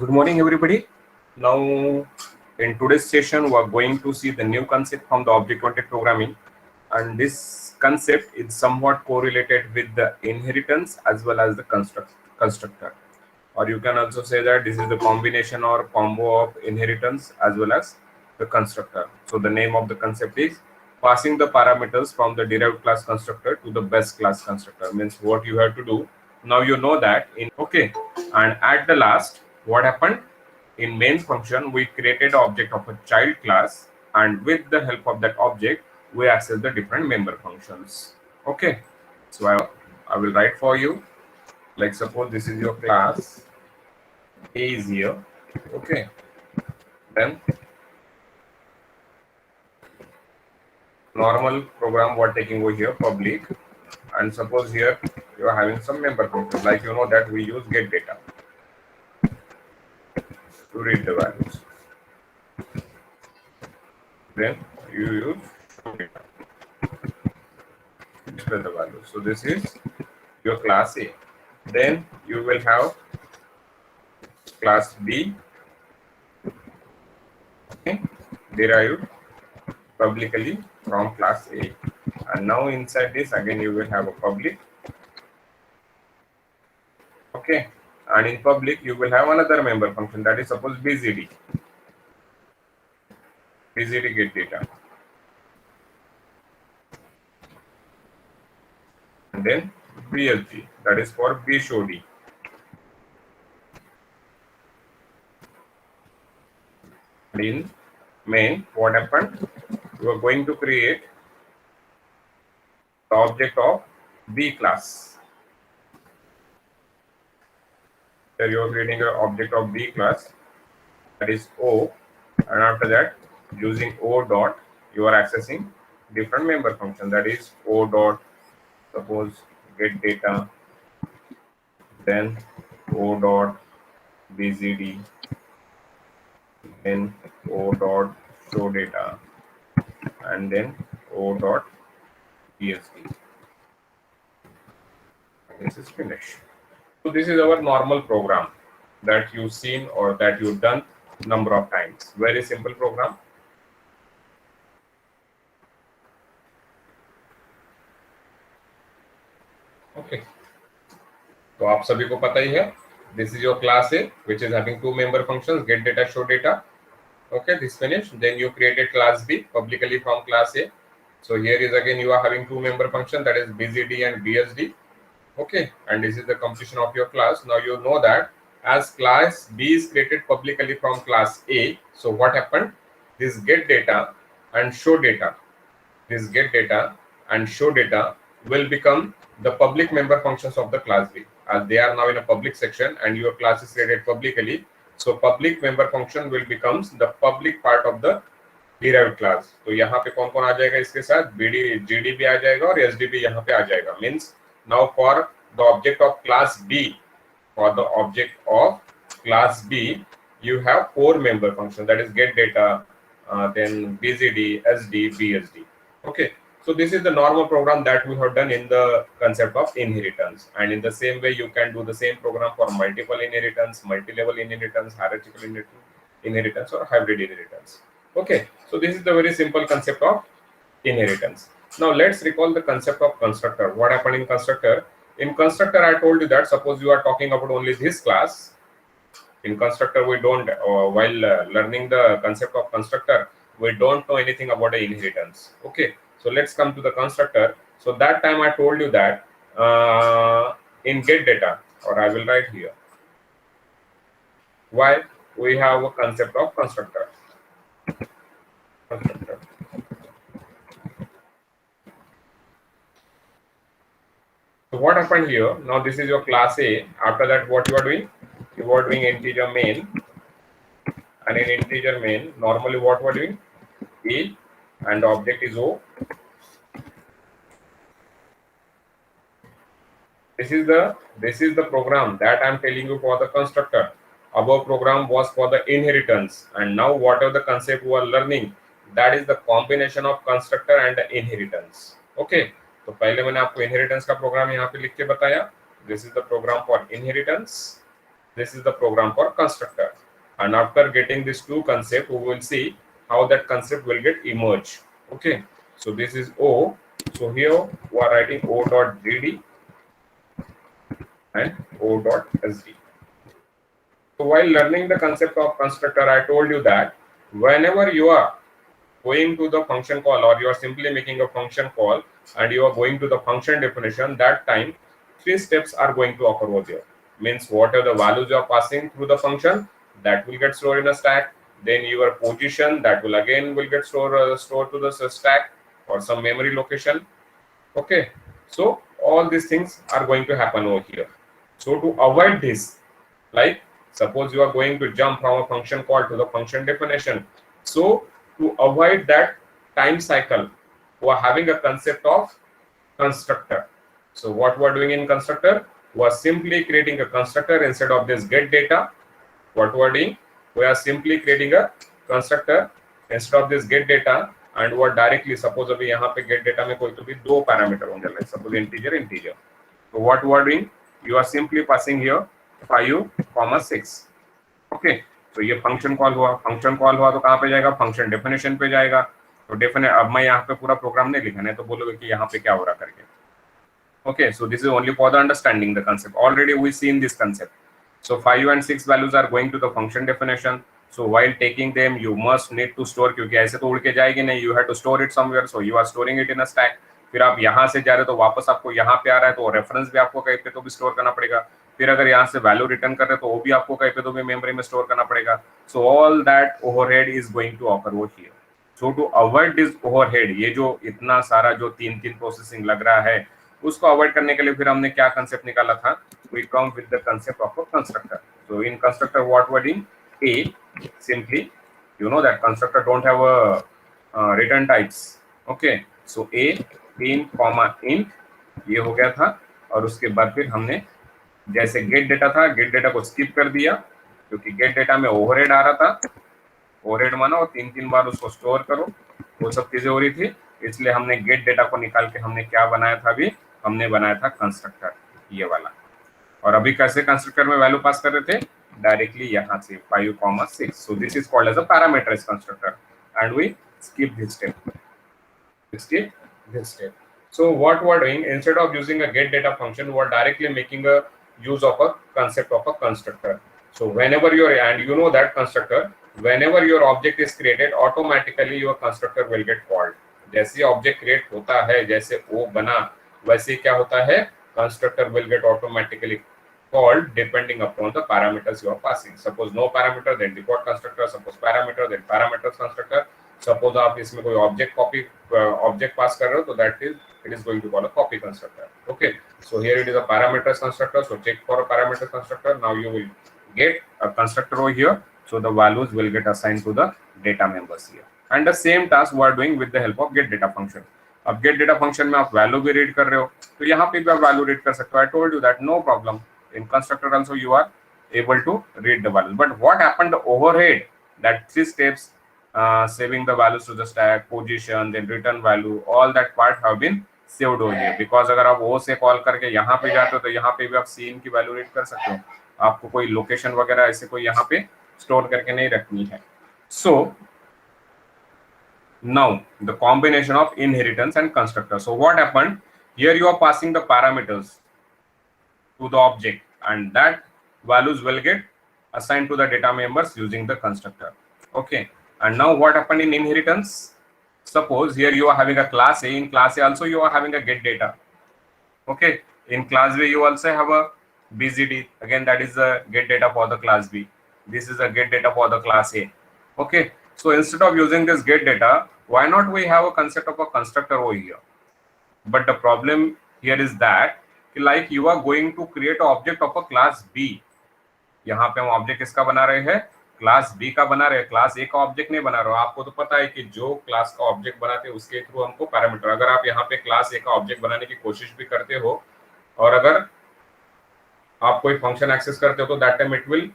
Good morning, everybody. Now, in today's session, we are going to see the new concept from the object-oriented programming, and this concept is somewhat correlated with the inheritance as well as the constructor. Or you can also say that this is the combination or combo of inheritance as well as the constructor. So the name of the concept is passing the parameters from the derived class constructor to the base class constructor. Means what you have to do. Now you know that in okay, and at the last, what happened? In main function, we created an object of a child class, and with the help of that object, we access the different member functions. Okay, so I will write for you. Like suppose this is your class, A is here. Okay, then normal program what taking over here public, and suppose here you are having some member function, like you know that we use get data to read the values. Then you use show data to display the values. So this is your class A. Then you will have class B, okay, derived publicly from class A. And now inside this again you will have a public, okay, and in public you will have another member function, that is suppose BZD get data, and then BSD, that is for B show D. And in main, what happened? You are going to create the object of B class. Here you are creating an object of B class, that is O, and after that using O dot you are accessing different member function, that is O dot suppose get data, then O dot BZD, then O dot show data, and then O dot BSD. This is finished. So this is our normal program that you've seen or that you've done number of times. Very simple program. Okay. तो आप सभी को पता ही है, this is your class A which is having two member functions, get data, show data. Okay, this finished. Then you created class B publicly from class A. So here is again you are having two member function, that is BZD and BSD. Okay, and this is the completion of your class. Now you know that as class B is created publicly from class A, so what happened? This get data and show data, this get data and show data will become the public member functions of the class B, as they are now in a public section and your class is created publicly. So public member function will becomes the public part of the derived class. तो यहाँ पे कौन कौन आ जाएगा इसके साथ? BD GD भी आ जाएगा और SD भी यहाँ पे आ जाएगा. Means now for the object of class B, you have four member functions, that is get data, then BZD, SD, BSD. Okay, so this is the normal program that we have done in the concept of inheritance, and in the same way you can do the same program for multiple inheritance, multi-level inheritance, hierarchical inheritance or hybrid inheritance. Okay, so this is the very simple concept of inheritance. Now let's recall the concept of constructor. What happened in constructor? In constructor, I told you that suppose you are talking about only this class. In constructor, we don't, while learning the concept of constructor, we don't know anything about the inheritance. Okay, so let's come to the constructor. So that time I told you that in get data, or I will write here, why we have a concept of constructor. So what happened here? Now this is your class A. After that, what you are doing? You are doing integer main, and in integer main, normally what we are doing? A, and the object is O. This is the program that I am telling you for the constructor. Above program was for the inheritance, and now whatever the concept we are learning, that is the combination of constructor and the inheritance. Okay. तो पहले मैंने आपको inheritance का programme यहाँ पे लिख के बताया. This is the program for inheritance, This is the program for constructor. And after getting these two concepts, we will see how that concept will get emerge. Okay, so this is O. So here we are writing O.gd and O.sd. So while learning the concept of constructor, I told you that whenever you are going to the function call, or you are simply making a function call and you are going to the function definition, that time three steps are going to occur over there. Means what are the values you are passing through the function, that will get stored in a stack. Then your position, that will again will get stored to the stack or some memory location. Okay, so all these things are going to happen over here. So to avoid this, like suppose you are going to jump from a function call to the function definition, so to avoid that time cycle, we are having a concept of constructor. So what we are doing in constructor, we are simply creating a constructor instead of this get data. What we are doing, we are simply creating a constructor instead of this get data, and वो directly suppose अभी यहाँ पे gate data में कोई तो भी दो parameter होंगे, लाइक सपोज इंटीजर इंटीजर. तो what you are doing, you are simply passing here 5, 6. Okay, तो ये फंक्शन कॉल हुआ. फंक्शन कॉल हुआ तो कहाँ पे जाएगा, फंक्शन डेफिनेशन पे जाएगा. तो डेफिनेट अब मैं यहाँ पे पूरा प्रोग्राम नहीं लिखा, नहीं तो बोलोगे कि यहाँ पे क्या हो रहा करके. Okay, so this is only for the understanding the concept. Already we seen this concept. So 5 and 6 values are going to the function definition. So while taking them, you must need to store, क्योंकि ऐसे तो उड़ के जाएगी नहीं. You have to store it somewhere. So you are storing it in a stack. फिर आप यहाँ से जा रहे हो तो वापस आपको यहाँ पे आ रहा है, तो रेफरेंस भी आपको कहीं पे तो भी स्टोर करना पड़ेगा. फिर अगर यहाँ से वैल्यू रिटर्न कर रहे हो तो वो भी आपको कहीं पे तो भी मेमोरी में स्टोर करना पड़ेगा. So all that overhead is going to occur over here. So to avoid this overhead, ये जो इतना सारा जो तीन प्रोसेसिंग लग रहा है, उसको अवॉइड करने के लिए फिर हमने क्या कंसेप्ट निकाला था, we come with the concept of a constructor. So in constructor what we doing, uh simply you know that constructor don't have a return types. Okay, so a in comma int ये हो गया था, और उसके बाद फिर हमने जैसे गेट डेटा था, गेट डेटा को स्किप कर दिया क्योंकि गेट डेटा में ओवरहेड आ रहा था. ओवरहेड माना और तीन बार उसको स्टोर करो, वो सब चीजें हो रही थी, इसलिए हमने गेट डेटा को निकाल के हमने क्या बनाया था, अभी हमने बनाया था कंस्ट्रक्टर ये वाला. और अभी कैसे कंस्ट्रक्टर में वैल्यू पास कर रहे थे, डायरेक्टली यहाँ से 5, 6. So this is called as a parameterized constructor and we skip this step. So what we are doing, instead of using a get data function, we are directly making a use of a concept of a constructor. So whenever you are, and you know that constructor, whenever your object is created, automatically your constructor will get called. जैसे object create होता है, जैसे वो बना, वैसे क्या होता है, constructor will get automatically called depending upon the parameters you are passing. Suppose no parameter, then default constructor. Suppose parameter, then parameters constructor. Suppose आप इसमें कोई object pass कर रहे हो, तो that is it is going to call a copy constructor. Okay, so here it is a parameters constructor. So check for a parameter constructor. Now you will get a constructor over here. So the values will get assigned to the data members here. And the same task we are doing with the help of get data function. अब get data function में आप value भी read कर रहे हो, तो यहाँ पे भी आप वैल्यू रीड कर सकते हो. I told you that no problem. In constructor also you are able to read the values. But what happened, the overhead, that 3 steps, saving the values to the stack, position, then return value, all that part have been saved over here. Because अगर आप O से call करके यहाँ पे जाते हो तो यहाँ पे भी आप सीन की वैल्यू रीड कर सकते हो. आपको कोई लोकेशन वगैरह ऐसे कोई यहाँ पे स्टोर करके नहीं रखनी है. So now the combination of inheritance and constructor. So what happened here, you are passing the parameters to the object and that values will get assigned to the data members using the constructor. Okay, and now what happened in inheritance, suppose here you are having a class A, in class A also you are having a get data. Okay, in class B you also have a BZD, again that is the get data for the class B, this is a get data for the class A. Okay, so instead of using this get data, why not we have a concept of a constructor over here. But the problem here is that like you are going to create an object of a class B. यहाँ पे हम object किसका बना रहे हैं, class B का बना रहे हैं, क्लास ए का ऑब्जेक्ट नहीं बना रहे हो. आपको तो पता है कि जो क्लास का ऑब्जेक्ट बनाते हैं उसके थ्रू हमको पैरामीटर, अगर आप यहाँ पे क्लास ए का ऑब्जेक्ट बनाने की कोशिश भी करते हो और अगर आप कोई फंक्शन एक्सेस करते हो तो that time it will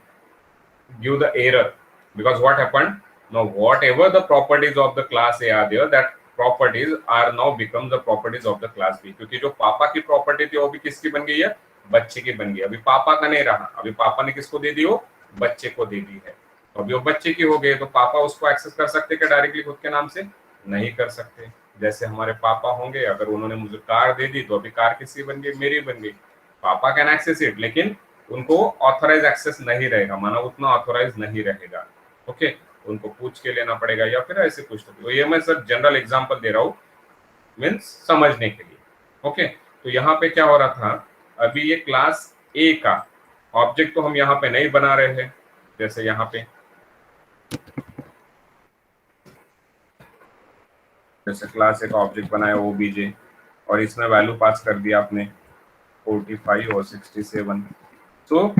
give the error, because what happened, now whatever the properties of the class A are there, that properties are now becomes the properties of the class B. क्योंकि जो पापा की property थी वो भी किसकी बन गई है, बच्चे की बन गई, अभी पापा का नहीं रहा, अभी पापा ने किसको दे दी, वो बच्चे को दे दी है। तो अभी वो बच्चे की हो गई, तो पापा उसको एक्सेस कर सकते क्या डायरेक्टली खुद के नाम से? नहीं कर सकते। जैसे हमारे पापा होंगे, अगर उन्होंने मुझे कार दे दी तो अभी कार किसकी बन गई? मेरी बन गई। पापा कैन एक्सेस इट, लेकिन उनको ऑथराइज एक्सेस नहीं रहेगा, माना उतना ऑथराइज नहीं रहेगा। ओके, उनको पूछ के लेना पड़ेगा या फिर ऐसे कुछ। तो ये मैं सर जनरल एग्जांपल दे रहा हूँ, मीन्स समझने के लिए। ओके, तो यहाँ पे क्या हो रहा था, अभी ये क्लास ए का ऑब्जेक्ट तो हम यहाँ पे नहीं बना रहे हैं। जैसे यहाँ पे जैसे क्लास ए का ऑब्जेक्ट बनाया ओबीजे, और इसमें वैल्यू पास कर दिया आपने 45 और 67। so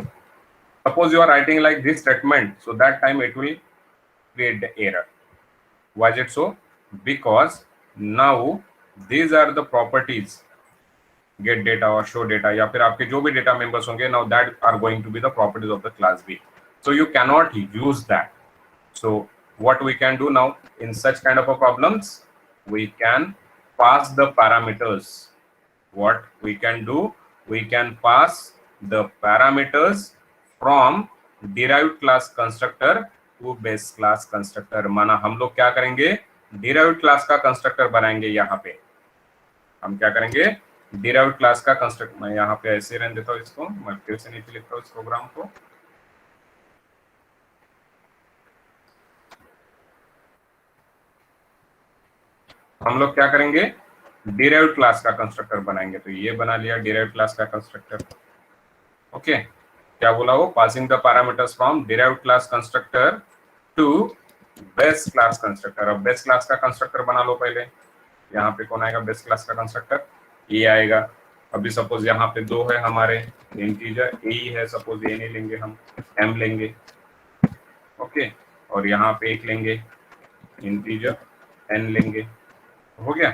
suppose you are writing like this statement, so that time it will create the error. Why is it so? Because now these are the properties, get data or show data, या फिर आपके जो भी data members होंगे, now that are going to be the properties of the class B. So you cannot use that. So what we can do now in such kind of a problems, we can pass the parameters. What we can do, we can pass the parameters from derived class constructor to base class constructor. माना हम लोग क्या करेंगे, derived class का constructor बनाएंगे। यहाँ पे हम क्या करेंगे, derived class का constructor। मैं यहाँ पे ऐसे रहने देता हूँ इसको, मैं फिर से नीचे लिखता हूँ इस प्रोग्राम को। हम लोग क्या करेंगे, डिराइव्ड क्लास का कंस्ट्रक्टर बनाएंगे। तो ये बना लिया डिराइव्ड क्लास का कंस्ट्रक्टर। ओके, क्या बोला वो, passing the parameters from derived class constructor to base class constructor. अब बेस क्लास का कंस्ट्रक्टर बना लो पहले। यहाँ पे कौन आएगा बेस क्लास का कंस्ट्रक्टर? ए आएगा। अभी सपोज यहाँ पे दो है हमारे इंटीजर, ए है, सपोज ए नहीं लेंगे हम, एम लेंगे। ओके, और यहाँ पे एक लेंगे इंटीजर, एन लेंगे। हो गया।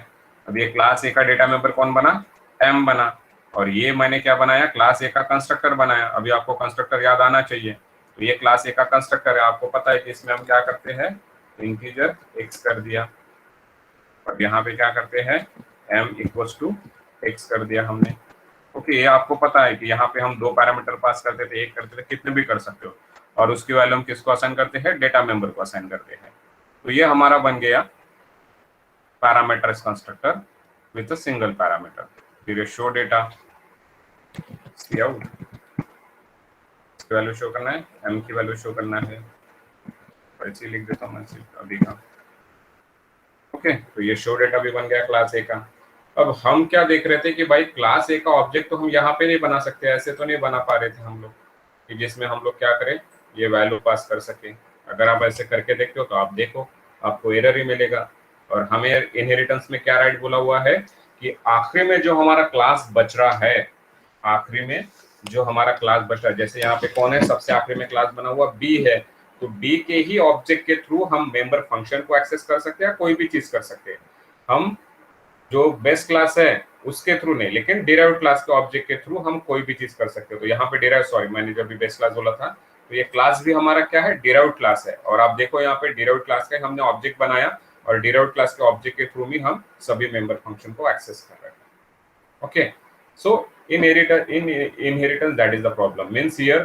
अब ये क्लास ए का डेटा मेंबर कौन बना? एम बना। और ये मैंने क्या बनाया, क्लास ए का कंस्ट्रक्टर बनाया। अभी आपको कंस्ट्रक्टर याद आना चाहिए। तो ये क्लास ए का कंस्ट्रक्टर है, आपको पता है कि इसमें हम क्या करते हैं, इंटीजर एक्स कर दिया, और यहाँ पे क्या करते हैं, एम इक्वल्स टू एक्स कर दिया हमने। ओके, ये आपको पता है कि यहाँ पे हम दो पैरामीटर पास करते थे, एक करते थे, कितने भी कर सकते हो। और उसकी वैल्यू हम किसको असाइन करते हैं, डेटा मेंबर को असाइन करते हैं। तो ये हमारा बन गया parameters constructor with a single parameter. फिर show data, see out, इसकी वैल्यू शो करना है, m की वैल्यू शो करना है, ऐसे लिख देता हूँ मैं सिर्फ अभी का। ओके, तो ये शो डेटा भी बन गया क्लास ए का। अब हम क्या देख रहे थे कि भाई क्लास ए का ऑब्जेक्ट तो हम यहाँ पे नहीं बना सकते, ऐसे तो नहीं बना पा रहे थे हम लोग कि जिसमें हम लोग क्या करें, ये वैल्यू पास कर सके। अगर आप ऐसे करके देखते हो तो आप देखो आपको एरर ही मिलेगा। और हमें इनहेरिटेंस में क्या राइट बोला हुआ है कि आखिरी में जो हमारा क्लास बच रहा है, आखिरी में जो हमारा क्लास बच रहा है, जैसे यहाँ पे कौन है, सबसे आखिरी में क्लास बना हुआ बी है, तो बी के ही ऑब्जेक्ट के थ्रू हम मेंबर फंक्शन को एक्सेस कर सकते हैं, कोई भी चीज कर सकते हैं। हम जो बेस क्लास है उसके थ्रू नहीं, लेकिन डिराइव्ड क्लास के ऑब्जेक्ट के थ्रू हम कोई भी चीज कर सकते हैं। तो यहाँ पे डिराइव, सॉरी मैंने जब भी बेस क्लास बोला था, तो ये क्लास भी हमारा क्या है, डिराइव्ड क्लास है। और आप देखो यहाँ पे डिराइव्ड क्लास का हमने ऑब्जेक्ट बनाया, और डिराइव्ड क्लास के ऑब्जेक्ट के थ्रू ही हम सभी मेंबर फंक्शन को एक्सेस कर रहे हैं। Okay, so inheritance that is the problem, means here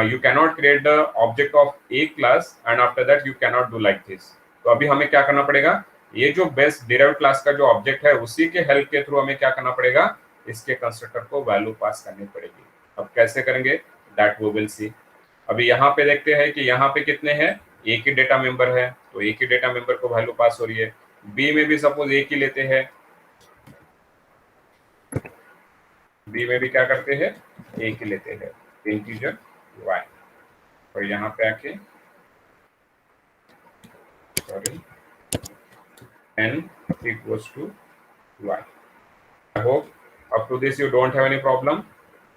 you cannot create the object of a class and after that you cannot do like this. तो अभी हमें क्या करना पड़ेगा, ये जो बेस डिराइव्ड क्लास का जो ऑब्जेक्ट है उसी के हेल्प के थ्रू हमें क्या करना पड़ेगा, इसके कंस्ट्रक्टर को वैल्यू पास करनी पड़ेगी। अब कैसे करेंगे, दैट वी विल सी। अभी यहाँ पे देखते हैं कि यहाँ पे कितने हैं, एक ही डेटा मेंबर है, तो एक ही डेटा मेंबर को वैल्यू पास हो रही है। बी में भी सपोज एक ही लेते हैं, बी में भी क्या करते हैं, एक ही लेते हैं, इंटीजर y, और यहाँ पे आके sorry n equals to y. I hope up to this you don't have any problem.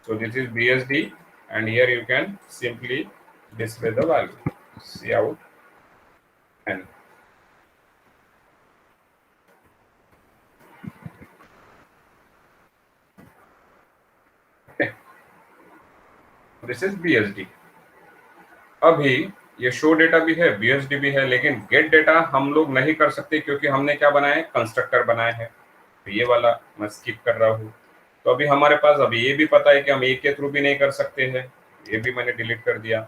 So this is BSD, and here you can simply display the value. See out n. Okay. This is BSD. अभी ये show data भी है, BSD भी है, लेकिन gate data हम लोग नहीं कर सकते क्योंकि हमने क्या बनाया है, कंस्ट्रक्टर बनाया है। तो ये वाला मैं स्किप कर रहा हूँ। तो अभी हमारे पास अभी ये भी पता है कि हम ए के थ्रू भी नहीं कर सकते हैं, ये भी मैंने डिलीट कर दिया।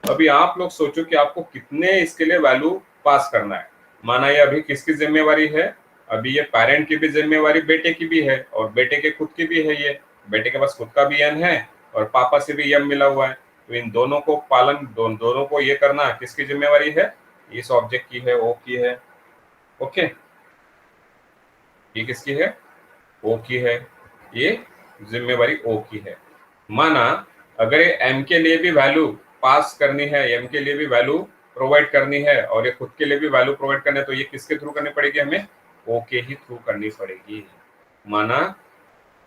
अभी आप लोग सोचो कि आपको कितने इसके लिए वैल्यू पास करना है। माना ये अभी किसकी जिम्मेवारी है, अभी ये पेरेंट की भी जिम्मेवारी बेटे की भी है और बेटे के खुद की भी है। ये बेटे के पास खुद का भी एन है और पापा से भी एम मिला हुआ है, तो इन दोनों को पालन दोनों को ये करना किसकी जिम्मेवारी है, इस ऑब्जेक्ट की है, ओ की है। ओके, ये किसकी है, ओ की है, ये जिम्मेवारी ओ की है। माना अगर ये एम के लिए भी वैल्यू पास करनी है, एम के लिए भी वैल्यू प्रोवाइड करनी है और ये खुद के लिए भी वैल्यू प्रोवाइड करना है, तो ये किसके थ्रू करनी पड़ेगी, हमें ओ के ही थ्रू करनी पड़ेगी। माना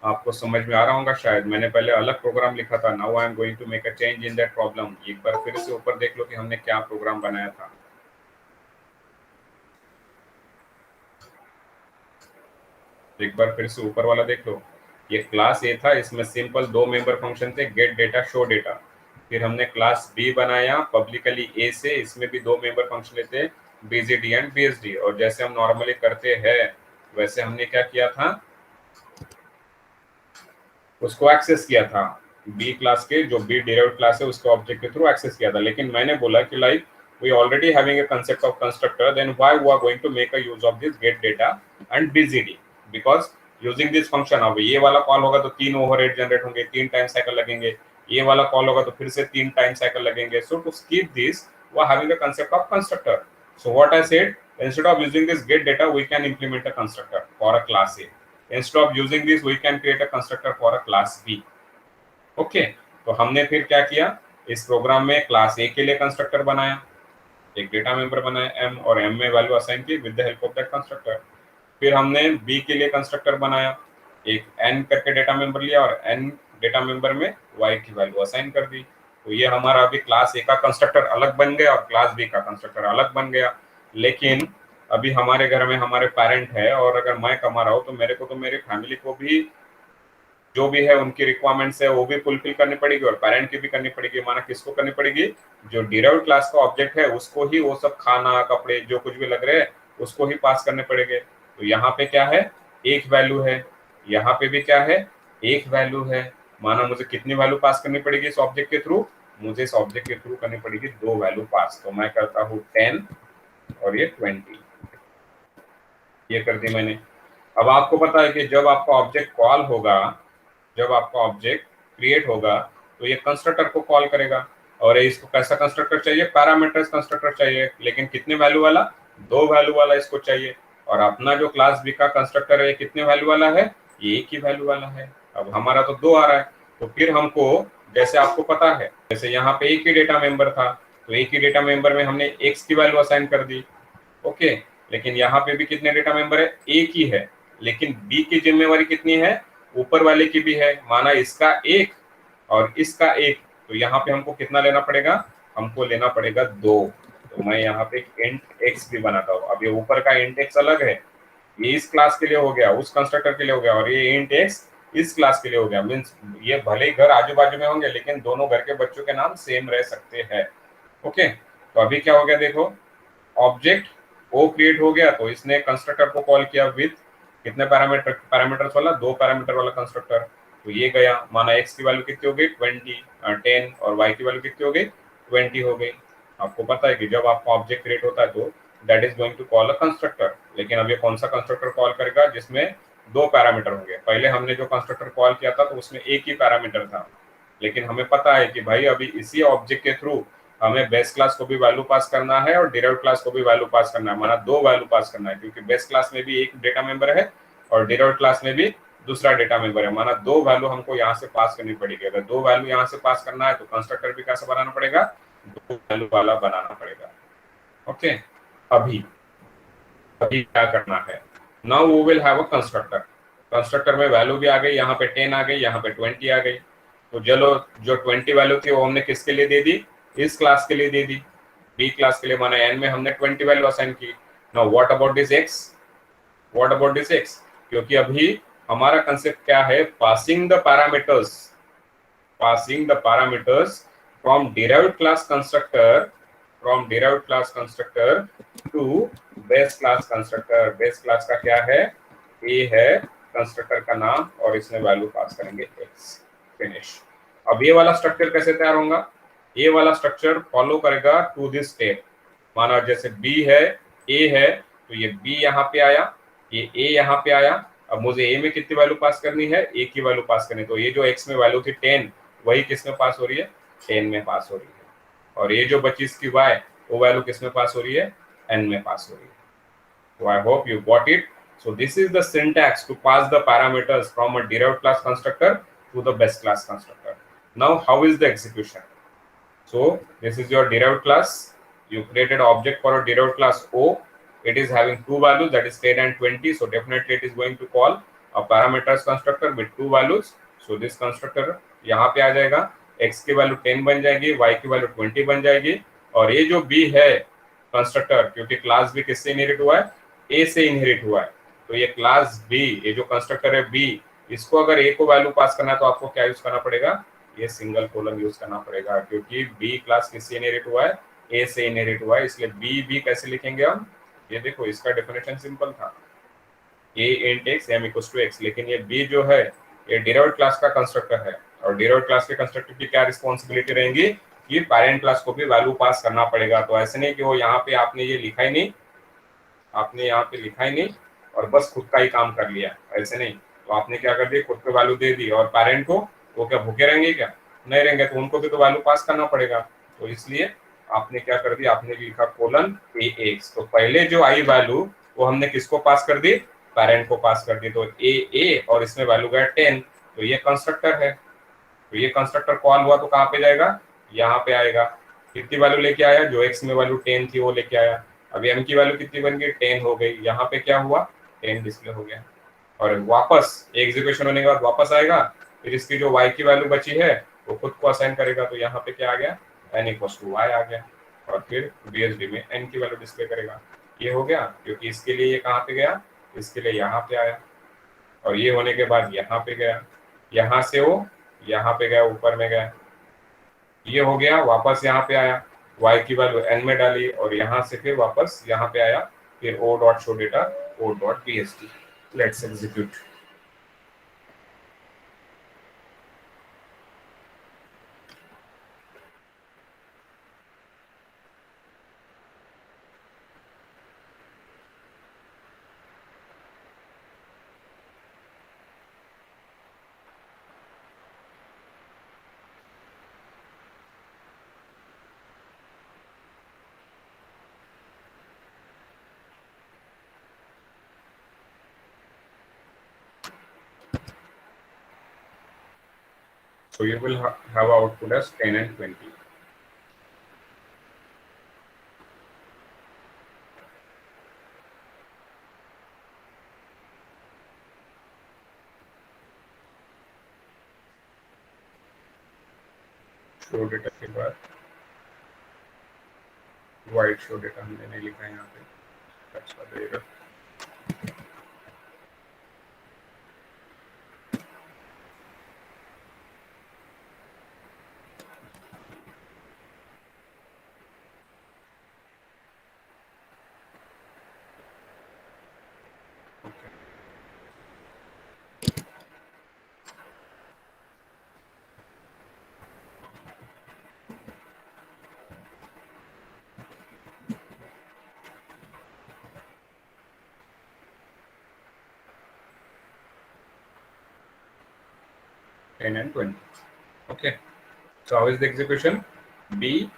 आपको समझ में आ रहा होगा शायद, मैंने पहले अलग प्रोग्राम लिखा था, now I am going to make a change in that problem. एक बार फिर से ऊपर देख लो कि हमने क्या प्रोग्राम बनाया था। एक बार फिर से ऊपर वाला देख लो, ये क्लास ए था, इसमें सिंपल दो मेंबर फंक्शन थे, गेट डेटा शो डेटा। फिर हमने क्लास बी बनाया पब्लिकली ए से, इसमें भी दो मेंबर फंक्शन लेते, बीजीडी एंड बीएसडी। और जैसे हम नॉर्मली करते हैं वैसे हमने क्या किया था, उसको एक्सेस किया था, बी क्लास के जो बी डिराइव्ड क्लास है उसके ऑब्जेक्ट के थ्रू एक्सेस किया था। लेकिन मैंने बोला कि like we already having a concept of constructor, then why we are going to make a use of this get data and bgd, because using this function, अब ये वाला कॉल होगा तो 3 ओवरहेड जनरेट होंगे, 3 टाइम साइकिल लगेंगे, ये वाला call होगा तो फिर से 3 टाइम साइकिल लगेंगे। सो to skip this we are having the concept of constructor. So what I said, instead of using this get data we can implement a constructor for a class A, instead of using this we can create a constructor for a class B. Okay, तो हमने फिर क्या किया, इस programme में class ए के लिए constructor बनाया, एक डेटा मेंबर बनाया एम और एम में वैल्यू असाइन की with the help of that constructor. फिर हमने बी के लिए कंस्ट्रक्टर बनाया, एक एन करके डेटा मेंबर लिया और एन डेटा मेंबर में वाई की वैल्यू असाइन कर दी। तो ये हमारा अभी क्लास ए का कंस्ट्रक्टर अलग बन गया और क्लास बी का कंस्ट्रक्टर अलग बन गया। लेकिन अभी हमारे घर में हमारे पेरेंट है और अगर मैं कमा रहा हूँ तो मेरे को तो मेरी फैमिली को भी जो भी है उनकी रिक्वायरमेंट्स है वो भी फुलफिल करनी पड़ेगी और पेरेंट की भी करनी पड़ेगी। माना किसको करनी पड़ेगी, जो डिराइव्ड क्लास का ऑब्जेक्ट है उसको ही वो सब खाना कपड़े जो कुछ भी लग रहे हैं उसको ही पास करने पड़ेंगे। तो यहाँ पे क्या है, एक वैल्यू है, यहाँ पे भी क्या है, एक वैल्यू है। माना मुझे कितनी वैल्यू पास करनी पड़ेगी इस ऑब्जेक्ट के थ्रू, मुझे इस ऑब्जेक्ट के थ्रू करनी पड़ेगी 2 वैल्यू पास। तो मैं करता हूँ 10 और ये 20, ये कर दी मैंने। अब आपको पता है कि जब आपका ऑब्जेक्ट कॉल होगा, जब आपका ऑब्जेक्ट क्रिएट होगा तो ये कंस्ट्रक्टर को कॉल करेगा। और इसको कैसा कंस्ट्रक्टर चाहिए, पैरामीटर्स कंस्ट्रक्टर चाहिए, लेकिन कितने वैल्यू वाला, 2 वैल्यू वाला इसको चाहिए। और अपना जो क्लास बी का कंस्ट्रक्टर है ये कितने वैल्यू वाला है, ये एक ही वैल्यू वाला है। अब हमारा तो 2 आ रहा है, तो फिर हमको जैसे आपको पता है, जैसे यहाँ पे एक ही डेटा मेंबर था तो एक ही डेटा मेंबर में हमने एक्स की वैल्यू असाइन कर दी। ओके, लेकिन यहाँ पे भी कितने डेटा मेंबर है, एक ही है, लेकिन बी की जिम्मेवारी कितनी है, ऊपर वाले की भी है। माना इसका एक और इसका एक, तो यहाँ पे हमको कितना लेना पड़ेगा, हमको लेना पड़ेगा 2। तो मैं यहाँ पे इंट एक्स भी बनाता हूँ। अब ये ऊपर का इंट एक्स अलग है, ये इस क्लास के लिए हो गया, उस कंस्ट्रक्टर के लिए हो गया, और ये इंट एक्स इस क्लास के लिए हो गया। मीन्स ये भले ही घर आजू बाजू में होंगे लेकिन दोनों घर के बच्चों के नाम सेम रह सकते हैं। ओके, तो अभी क्या हो गया देखो, ऑब्जेक्ट ओ क्रिएट हो गया तो इसने कंस्ट्रक्टर को कॉल किया विद कितने पैरामीटर्स वाला, 2 पैरामीटर वाला कंस्ट्रक्टर। तो ये गया, माना एक्स की वैल्यू कितनी हो गई 20, 10 और वाई की वैल्यू कितनी हो गई 20 हो गई। आपको पता है कि जब आपका ऑब्जेक्ट क्रिएट होता है तो that is going to call a constructor. लेकिन अब ये कौन सा कंस्ट्रक्टर कॉल करेगा, जिसमें 2 पैरामीटर होंगे। पहले हमने जो कंस्ट्रक्टर कॉल किया था तो उसमें एक ही पैरामीटर था, लेकिन हमें पता है कि भाई अभी इसी ऑब्जेक्ट के थ्रू हमें बेस क्लास को भी वैल्यू पास करना है और डिराइव्ड क्लास को भी वैल्यू पास करना है। माना 2 वैल्यू पास करना है, क्योंकि बेस क्लास में भी एक डेटा मेंबर है और डिराइव्ड क्लास में भी दूसरा डेटा मेंबर है। माना 2 वैल्यू हमको यहाँ से पास करनी पड़ेगी। अगर 2 वैल्यू यहाँ से पास करना है तो कंस्ट्रक्टर भी कैसा बनाना पड़ेगा, 2 वैल्यू वाला बनाना पड़ेगा। ओके, अभी अभी क्या करना है, now we will have a constructor. Constructor में वैल्यू भी आ गई, यहाँ पे 10 आ गई, यहाँ पे 20 आ गई। तो चलो जो 20 वैल्यू थी वो हमने किसके लिए दे दी, इस क्लास के लिए दे दी, बी क्लास के लिए। माना एन में हमने 20 वैल्यू असाइन की। Now what about this X, what about this X, क्योंकि अभी हमारा कंसेप्ट क्या है, passing the parameters, passing the parameters from derived class constructor, from derived class constructor to base class constructor. Base class का क्या है, ए है कंस्ट्रक्टर का नाम और इसमें वैल्यू पास करेंगे x, फिनिश। अब ये वाला स्ट्रक्चर कैसे तैयार होगा? ये वाला स्ट्रक्चर फॉलो करेगा टू दिस स्टेप। माना जैसे b है, a है, तो ये b यहाँ पे आया, ये a यहाँ पे आया। अब मुझे a में कितनी वैल्यू पास करनी है? a की वैल्यू पास करनी है। तो ये जो x में वैल्यू थी 10, वही किस में पास हो रही है? 10 में पास हो रही है। और ये जो बची इसकी y, वो वैल्यू किस में पास हो रही है? n में पास हो रही है। So I hope you got it. So this is the syntax to pass the parameters from a derived class constructor to the best class constructor. Now how is the execution? So this is your derived class. You created an object for a derived class O. It is having two values, that is 10 and 20. So definitely it is going to call a parameters constructor with two values. So this constructor यहाँ पे आ जाएगा, x की value 10 बन जाएगी, y की value 20 बन जाएगी। और ये जो b है कंस्ट्रक्टर, क्योंकि क्लास b किससे इनहेरिट हुआ है? a से इनहेरिट हुआ है। तो ये क्लास b, ये जो कंस्ट्रक्टर है b, इसको अगर a को वैल्यू पास करना है तो आपको क्या यूज करना पड़ेगा? ये सिंगल कॉलम यूज करना पड़ेगा, क्योंकि b क्लास किससे इनहेरिट हुआ है? a से इनहेरिट हुआ है। इसलिए b कैसे लिखेंगे हम? ये देखो, इसका डेफिनेशन सिंपल था, a int x m equals to x, लेकिन ये b जो है ये डिराइव्ड क्लास का कंस्ट्रक्टर है। और डिराइव्ड क्लास के कंस्ट्रक्टर की क्या रिस्पॉन्सिबिलिटी रहेंगी कि पेरेंट क्लास को भी वैल्यू पास करना पड़ेगा। तो ऐसे नहीं कि वो यहाँ पे आपने ये लिखा ही नहीं, आपने यहाँ पे लिखा ही नहीं और बस खुद का ही काम कर लिया, ऐसे नहीं। तो आपने क्या कर दिया, खुद पे वैल्यू दे दी, और पेरेंट को वो क्या भूखे रहेंगे? क्या नहीं रहेंगे, तो उनको भी तो वैल्यू पास करना पड़ेगा। तो इसलिए आपने क्या कर दिया, आपने लिखा कोलन ax। तो पहले जो आई वैल्यू वो हमने किसको पास कर दी? पेरेंट को पास कर दी। तो a और इसमें वैल्यू गया 10, तो ये कंस्ट्रक्टर है। तो ये कंस्ट्रक्टर कॉल हुआ तो कहाँ पे जाएगा? यहाँ पे आएगा। कितनी वैल्यू लेके आया? जो x में वैल्यू 10 थी वो लेके आया। अभी m की वैल्यू कितनी बन गई? 10 हो गई। यहाँ पे क्या हुआ? 10 डिस्प्ले हो गया। और वापस एग्जीक्यूशन होने के बाद वापस आएगा, फिर इसकी जो y की वैल्यू बची है वो खुद को असाइन करेगा। तो यहाँ पे क्या आ गया? n इक्वल्स टू y आ गया। और फिर BSD में n की वैल्यू डिस्प्ले करेगा। ये हो गया, क्योंकि इसके लिए ये कहाँ पे गया? इसके लिए यहाँ पे आया। और ये होने के बाद यहाँ पे गया, यहाँ से वो यहाँ पे गया, ऊपर में गया। ये हो गया, वापस यहाँ पे आया, y की वैल्यू n में डाली और यहाँ से फिर वापस यहाँ पे आया। फिर o dot show data, o dot psd। Let's execute. So you will have output as 10 and 20. Show data के बाद वाइट शो डेटा हमने नहीं लिखा है यहाँ पे, that's why the error. And 20. Okay, so how is the execution? B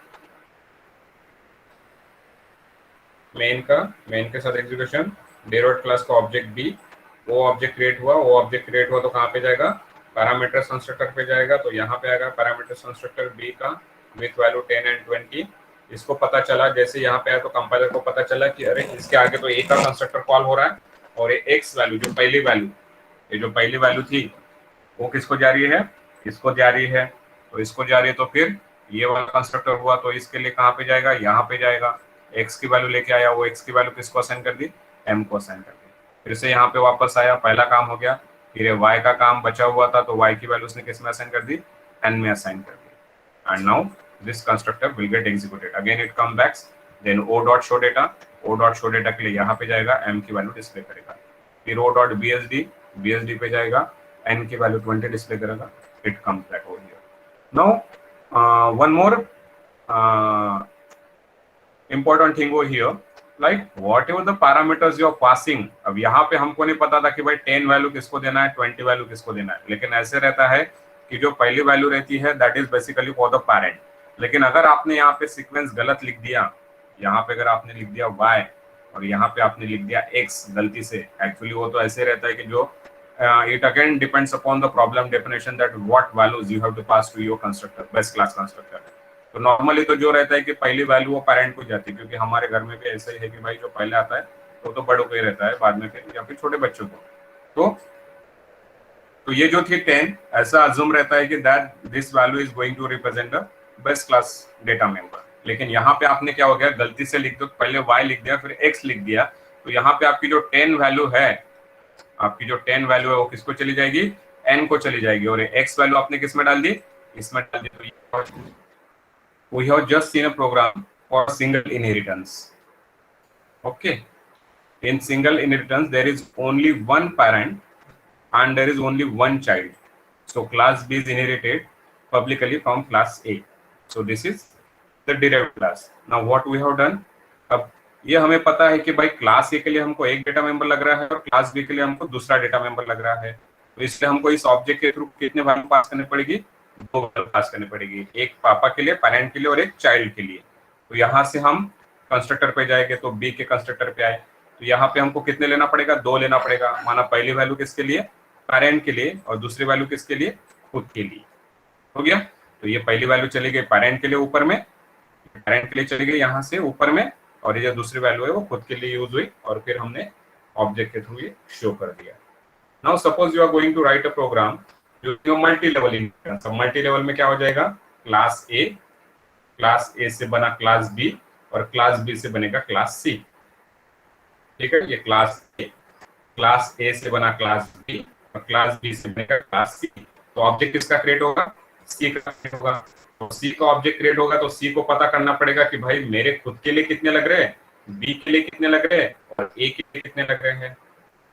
main के साथ एग्जीक्यूशन, डिराइव्ड क्लास का ऑब्जेक्ट B, वो ऑब्जेक्ट क्रिएट हुआ, तो कहाँ पे जाएगा? पैरामीटर्स कंस्ट्रक्टर पे जाएगा। तो यहाँ पे आएगा पैरामीटर्स कंस्ट्रक्टर B का विथ वैल्यू 10 एंड 20। इसको पता चला, जैसे यहाँ पे आया तो कंपाइलर को पता चला कि अरे इसके आगे तो A का कंस्ट्रक्टर कॉल हो रहा है, और ये X वैल्यू जो पहली वैल्यू थी वो किसको जा रही है? इसको जा रही है। तो इसको जा रही है, तो फिर ये वाला कंस्ट्रक्टर हुआ, तो इसके लिए कहाँ पे जाएगा? यहाँ पे जाएगा। x की वैल्यू लेके आया, वो x की वैल्यू किसको असाइन कर दी? m को असाइन कर दी। फिर से यहाँ पे वापस आया, पहला काम हो गया। फिर y का काम बचा हुआ था, तो y की वैल्यू उसने किस में असाइन कर दी? n में असाइन कर दी। And now this constructor will get executed again, it come backs, then o dot show data के लिए यहाँ पे जाएगा, m की वैल्यू डिस्प्ले करेगा। फिर o डॉट bsd BSD पे जाएगा, n की वैल्यू 20 डिस्प्ले करेगा, it comes back over here. Now one more important thing over here, like whatever the parameters you are passing. अब यहाँ पे हमको नहीं पता था कि भाई 10 वैल्यू किसको देना है, 20 वैल्यू किसको देना है, लेकिन ऐसे रहता है कि जो पहली वैल्यू रहती है that is basically for the parent. लेकिन अगर आपने यहाँ पे सीक्वेंस गलत लिख दिया, यहाँ पे अगर आपने लिख दिया y और यहाँ पे आपने लिख दिया x गलती से, एक्चुअली वो तो ऐसे रहता है कि जो it again depends upon the problem definition that what values you have to pass to your constructor, best class constructor. तो नॉर्मली तो जो रहता है कि पहली वैल्यू वो पेरेंट को जाती है, क्योंकि हमारे घर में भी ऐसा ही है कि भाई जो पहले आता है तो बड़ों को ही रहता है, बाद में फिर या फिर छोटे बच्चों को. तो ये जो थी 10, ऐसा अज्यूम रहता है कि that this value is going to represent the best class data member. लेकिन यहाँ पे आपने क्या हो गया, गलती से लिख दो, पहले y लिख दिया फिर x लिख दिया, तो यहाँ पे आपकी जो 10 वैल्यू है, आपकी जो 10 वैल्यू है वो किसको चली जाएगी, n को चली जाएगी, और x वैल्यू आपने किस में डाल दी, इसमें डाल दी. तो we have just seen a program for single inheritance. Okay, in single inheritance there is only one parent and there is only one child. So class B is inherited publicly from class A. So this is the derived class. Now what we have done, अब ये हमें पता है कि भाई class ए के लिए हमको एक डेटा मेंबर लग रहा है और क्लास बी के लिए हमको दूसरा डेटा मेंबर लग रहा है. तो इसलिए हमको इस ऑब्जेक्ट के थ्रू कितने वैल्यू पास करनी पड़ेगी, 2 वैल्यू पास करनी पड़ेगी, एक पापा के लिए, पेरेंट के लिए, और एक चाइल्ड के लिए. तो यहाँ से हम कंस्ट्रक्टर पे जाएंगे तो बी के कंस्ट्रक्टर पे आए, तो यहाँ पे हमको कितने लेना पड़ेगा, 2 लेना पड़ेगा. माना पहली वैल्यू किसके लिए, पेरेंट के लिए, और दूसरी वैल्यू किसके लिए, खुद के लिए. हो गया. तो ये पहली वैल्यू चली गई पेरेंट के लिए ऊपर में, पेरेंट के लिए चली गई यहाँ से ऊपर में, और ये जो दूसरी वैल्यू है वो खुद के लिए यूज हुई, और फिर हमने ऑब्जेक्ट के थ्रू ये शो कर दिया. Now suppose you are going to write a program जो multi level inheritance. Multi level में क्या हो जाएगा, क्लास ए से बना क्लास बी, और क्लास बी से बनेगा क्लास सी. ठीक है, ये क्लास ए से बना क्लास बी, और क्लास बी से बनेगा क्लास सी. तो ऑब्जेक्ट किसका क्रिएट होगा, सी का क्रिएट होगा. तो सी का ऑब्जेक्ट क्रिएट होगा तो सी को पता करना पड़ेगा कि भाई मेरे खुद के लिए कितने लग रहे हैं, बी के लिए कितने लग रहे हैं, और ए के लिए कितने लग रहे हैं.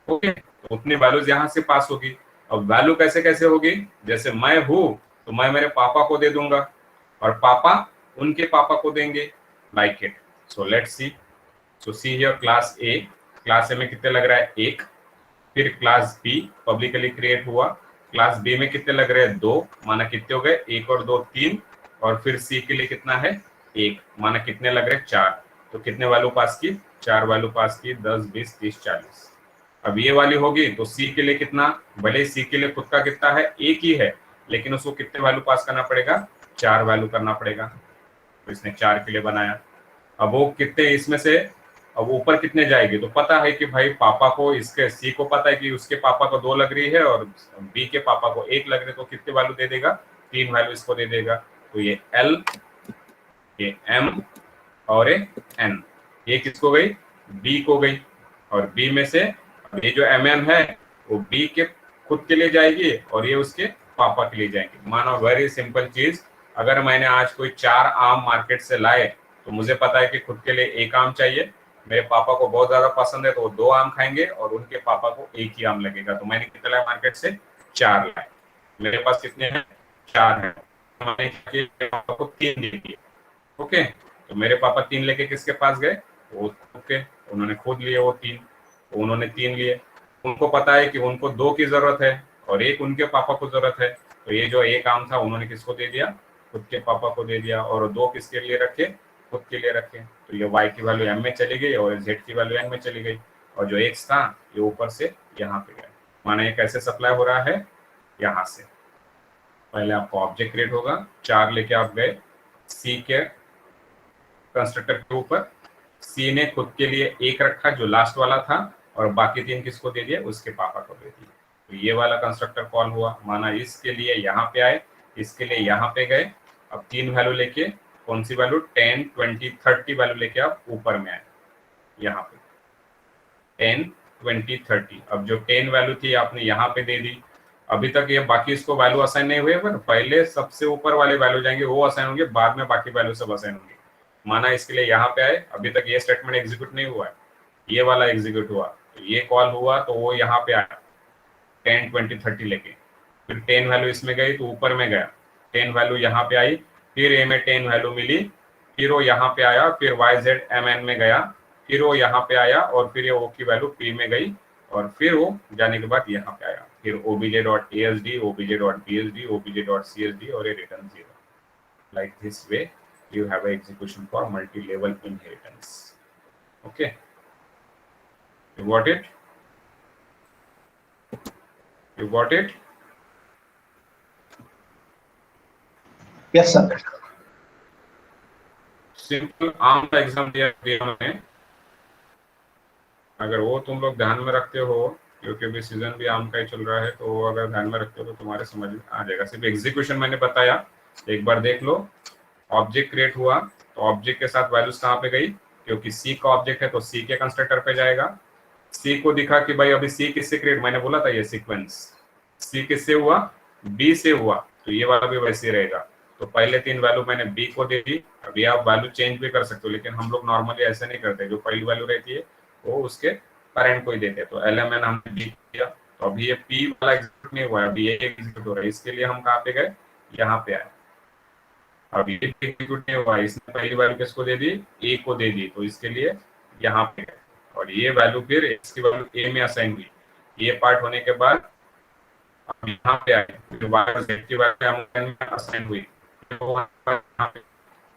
ओके, तो उतनी वैल्यूज यहाँ से पास होगी. अब वैल्यू कैसे कैसे होगी, जैसे मैं हूं तो मैं मेरे पापा को दे दूंगा, और पापा उनके पापा को देंगे, like it. So let's see. So see here class ए में कितने लग रहा है, 1. फिर क्लास बी पब्लिकली क्रिएट हुआ, क्लास बी में कितने लग रहे हैं, 2. माना कितने हो गए, 1 और 2 3. और फिर सी के लिए कितना है, 1. माना कितने लग रहे हैं, 4. तो कितने वैल्यू पास की, 4 वैल्यू पास की, 10 20 30 40. अब ये वाली होगी तो सी के लिए कितना, भले सी के लिए खुद का कितना है, 1 ही है, लेकिन उसको कितने वैल्यू पास करना पड़ेगा, 4 वैल्यू करना पड़ेगा. तो इसने 4 के लिए बनाया. अब वो कितने इसमें से, अब ऊपर कितने जाएगी, तो पता है कि भाई पापा को, इसके सी को पता है कि उसके पापा को 2 लग रही है और बी के पापा को 1 लग रही है, तो कितने वैल्यू दे देगा, 3 वैल्यू इसको दे देगा. तो ये एल, ये एम और ये एन, ये किसको गई, बी को गई. और बी में से ये जो एम एम है वो बी के खुद के लिए जाएगी और ये उसके पापा के लिए जाएंगे. मानो वेरी सिंपल चीज, अगर मैंने आज कोई 4 आम मार्केट से लाए तो मुझे पता है कि खुद के लिए 1 आम चाहिए, मेरे पापा को बहुत ज्यादा पसंद है तो वो 2 आम खाएंगे, और उनके पापा को 1 ही आम लगेगा. तो मैंने कितने लाए मार्केट से, 4 लाए. मेरे पास कितने हैं, 4 हैं. मैंने पापा को 3 दे दिए. ओके, तो मेरे पापा 3 लेके किसके पास गए, वो ओके, उन्होंने खुद लिए वो 3. तो उन्होंने 3 लिए. उनको पता है कि उनको 2 की जरूरत है और 1 उनके पापा को जरूरत है. तो ये जो 1 आम था उन्होंने किसको दे दिया, खुद के पापा को दे दिया, और 2 किसके लिए रखे, खुद के लिए रखे. तो ये y की वैल्यू m में चली गई और z की वैल्यू n में चली गई, और जो x था ये ऊपर से यहाँ पे गया. माना ये कैसे सप्लाई हो रहा है, यहाँ से पहले आपको ऑब्जेक्ट क्रिएट होगा, 4 लेके आप गए सी के कंस्ट्रक्टर के ऊपर. सी ने खुद के लिए 1 रखा जो लास्ट वाला था, और बाकी 3 किसको दे दिए, उसके पापा को दे दिए. तो ये वाला कंस्ट्रक्टर कॉल हुआ. माना इसके लिए यहाँ पे आए, इसके लिए यहाँ पे गए. अब 3 वैल्यू लेके, कौन सी वैल्यू, 10 20 30 वैल्यू लेके आप ऊपर में आए, यहाँ पे 10 20 30. अब जो 10 वैल्यू थी आपने यहाँ पे दे दी. अभी तक ये बाकी इसको वैल्यू असाइन नहीं हुए, पर पहले सबसे ऊपर वाले वैल्यू जाएंगे वो असाइन होंगे, बाद में बाकी वैल्यू सब असाइन होंगे. माना इसके लिए यहाँ पे आए, अभी तक ये स्टेटमेंट एग्जीक्यूट नहीं हुआ है, ये वाला एग्जीक्यूट हुआ, तो ये कॉल हुआ तो वो यहाँ पे आया. 10 20 30 लेके, फिर 10 वैल्यू इसमें गई तो ऊपर में गया, 10 वैल्यू यहाँ पे आई, फिर ए में 10 वैल्यू मिली, फिर वो यहाँ पे आया, फिर वाई जेड एम एन में गया, फिर वो यहाँ पे आया और फिर ये ओ की वैल्यू पी में गई और फिर वो जाने के बाद यहाँ पे आया, फिर obj.asd, obj.bsd, obj.csd और ये return 0. Like this way you have a execution for multi-level inheritance. Okay, you got it? You got it? Yes, sir. Simple आम का एग्जाम दिया हमने, अगर वो तुम लोग ध्यान में रखते हो, क्योंकि अभी सीजन भी आम का ही चल रहा है, तो वो अगर ध्यान में रखते हो तो तुम्हारे समझ में आ जाएगा. सिर्फ एग्जीक्यूशन मैंने बताया, एक बार देख लो. ऑब्जेक्ट क्रिएट हुआ तो ऑब्जेक्ट के साथ वैल्यूज कहाँ पे गई, क्योंकि सी का ऑब्जेक्ट है तो सी के कंस्ट्रक्टर पे जाएगा. सी को दिखा कि भाई अभी सी किससे क्रिएट, मैंने बोला था ये सीक्वेंस, सी किससे हुआ, बी से हुआ, तो ये वाला भी वैसे ही रहेगा. तो पहले 3 वैल्यू मैंने बी को दे दी. अभी आप वैल्यू चेंज भी कर सकते हो, लेकिन हम लोग नॉर्मली ऐसे नहीं करते, जो पहली वैल्यू रहती है वो उसके पेरेंट को ही देते हैं. तो एलएमएन हमने बी किया, तो अभी ये पी वाला एग्जीक्यूट नहीं हुआ है, अभी ये एग्जीक्यूट हो रहा है. इसके लिए हम कहाँ पे गए, यहाँ पे आए. अब ये एग्जीक्यूट नहीं हुआ, इसने पहली वैल्यू किसको दे दी, ए को दे दी, तो इसके लिए यहाँ पे गए. और ये वैल्यू फिर इसकी वैल्यू ए में असाइन हुई. ये पार्ट होने के बाद अब यहाँ पे आए, जो वाई और जेड की वैल्यू एम में असाइन हुई, तो यहाँ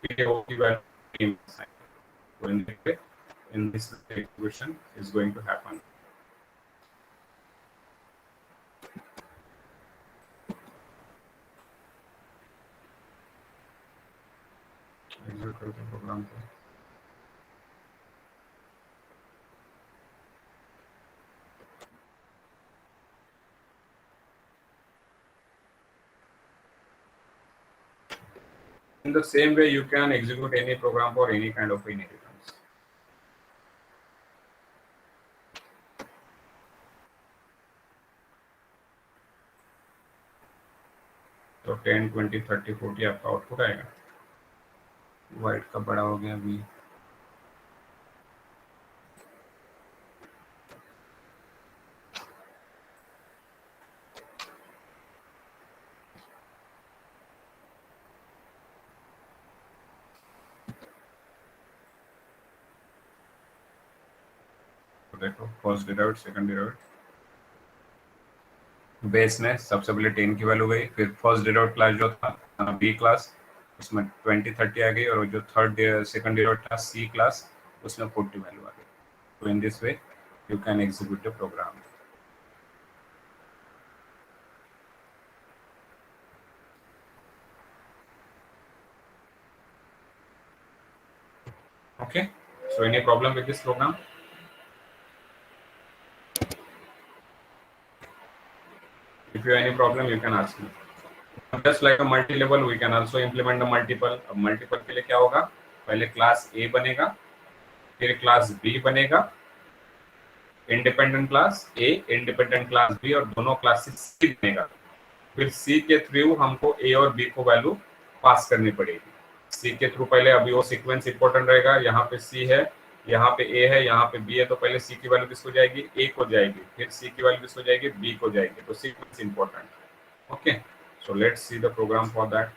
पे ओ की वैल्यू ए में असाइन. तो in this execution is going to happen. Execute the program. In the same way, you can execute any program for any kind of inheritance. तो 10 20 30 40 आपका आउटपुट आएगा. वाइट का बड़ा हो गया अभी. तो देखो first derived, second derived. Base में सबसे पहले 10 की वैल्यू गई, फिर फर्स्ट डिराइव्ड क्लास जो था बी क्लास, उसमें 20 30 आ गई, और जो सेकंड डिराइव्ड था सी क्लास, उसमें 40 वैल्यू आ गई. तो in this way you can execute the program. Okay, so any problem with this program? If you have any problem, you can ask me. Just like a multi-level, we can also implement the multiple. अब multiple के लिए क्या होगा, पहले class A बनेगा, फिर class B बनेगा, independent class A, independent class B, और दोनों क्लासेस C बनेगा. फिर C के थ्रू हमको A और B को वैल्यू पास करनी पड़ेगी. C के थ्रू पहले अभी वो सीक्वेंस इंपॉर्टेंट रहेगा. यहाँ पे C है, यहाँ पे A है, यहाँ पे B है, तो पहले C की वैल्यू किसको जाएगी, A को जाएगी, फिर C की वैल्यू किसको जाएगी, B को जाएगी. तो sequence important. Okay, so let's see the program for that.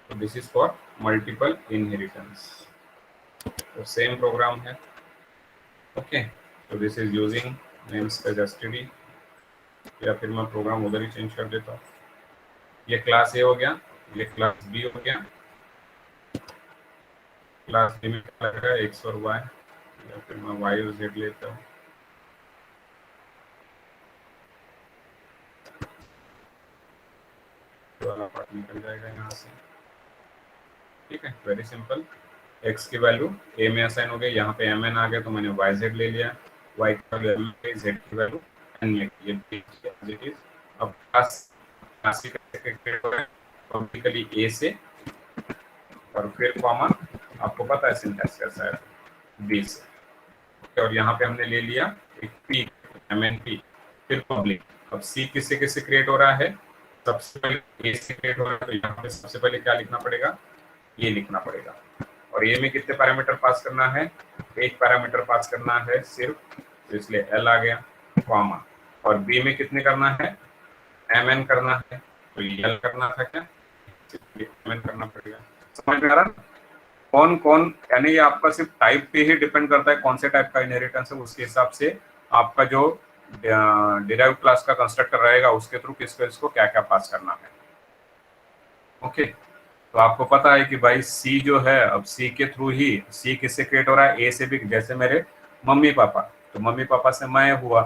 So this is for multiple inheritance. So same program है. Okay, so this is using namespace std, या फिर मैं प्रोग्राम उधर ही चेंज कर देता हूँ. ये क्लास A हो गया, ये क्लास B हो गया. क्लास B में क्या लगा, x और y, या फिर मैं y और z लेता हूँ. पार्ट निकल जाएगा यहाँ से. ठीक है, वेरी सिंपल. x की वैल्यू a में असाइन हो गई, यहाँ पे mn आ गया, तो मैंने yz ले लिया. y की वैल्यू z की वैल्यू n ले ली. अब क्लास क्रिएट हो रहा है पब्लिकली a से, और फिर कॉमा, आपको पता है सिंटैक्स कैसा है, b से. और यहाँ पे हमने ले लिया एक p, mnp, फिर पब्लिक. अब c किससे किससे क्रिएट हो रहा है, सबसे पहले a से क्रिएट हो रहा है, तो यहाँ पे सबसे पहले क्या लिखना पड़ेगा, ये लिखना पड़ेगा. और ये में कितने पैरामीटर पास करना है, एक पैरामीटर पास करना है सिर्फ तो इसलिए एल आ गया, कॉमा, और बी में कितने करना है, एम एन करना है, तो एल करना था क्या, एम एन करना पड़ेगा। समझ में आ रहा है? कौन कौन, यानी ये आपका सिर्फ टाइप पे ही डिपेंड करता है कौन से टाइप का इनहेरिटेंस है, उसके हिसाब से आपका जो डिराइव्ड क्लास का कंस्ट्रक्टर रहेगा उसके थ्रू किस फिल्ड्स को क्या क्या पास करना है। ओके, तो आपको पता है कि भाई सी जो है, अब सी के थ्रू ही सी किससे क्रिएट हो रहा है, ए से भी, जैसे मेरे मम्मी पापा, तो मम्मी पापा से मैं हुआ,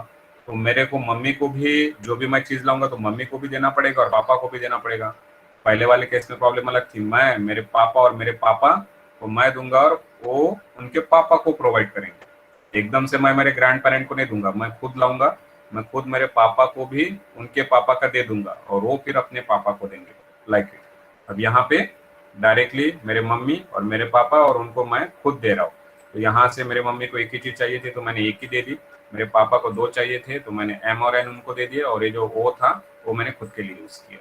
तो मेरे को मम्मी को भी जो भी मैं चीज लाऊंगा तो मम्मी को भी देना पड़ेगा और पापा को भी देना पड़ेगा। पहले वाले केस में प्रॉब्लम अलग थी, मैं मेरे पापा और मेरे पापा को मैं दूंगा और वो उनके पापा को प्रोवाइड करेंगे। एकदम से मैं मेरे ग्रैंड पेरेंट को नहीं दूंगा, मैं खुद लाऊंगा, मैं खुद मेरे पापा को भी उनके पापा का दे दूंगा और वो फिर अपने पापा को देंगे, लाइक इट। अब यहाँ पे डायरेक्टली मेरे मम्मी और मेरे पापा और उनको मैं खुद दे रहा हूँ, तो यहाँ से मेरे मम्मी को एक ही चीज चाहिए थी तो मैंने एक ही दे दी, मेरे पापा को 2 चाहिए थे तो मैंने एम और एन उनको दे दिया, और ये जो ओ था वो मैंने खुद के लिए यूज किया।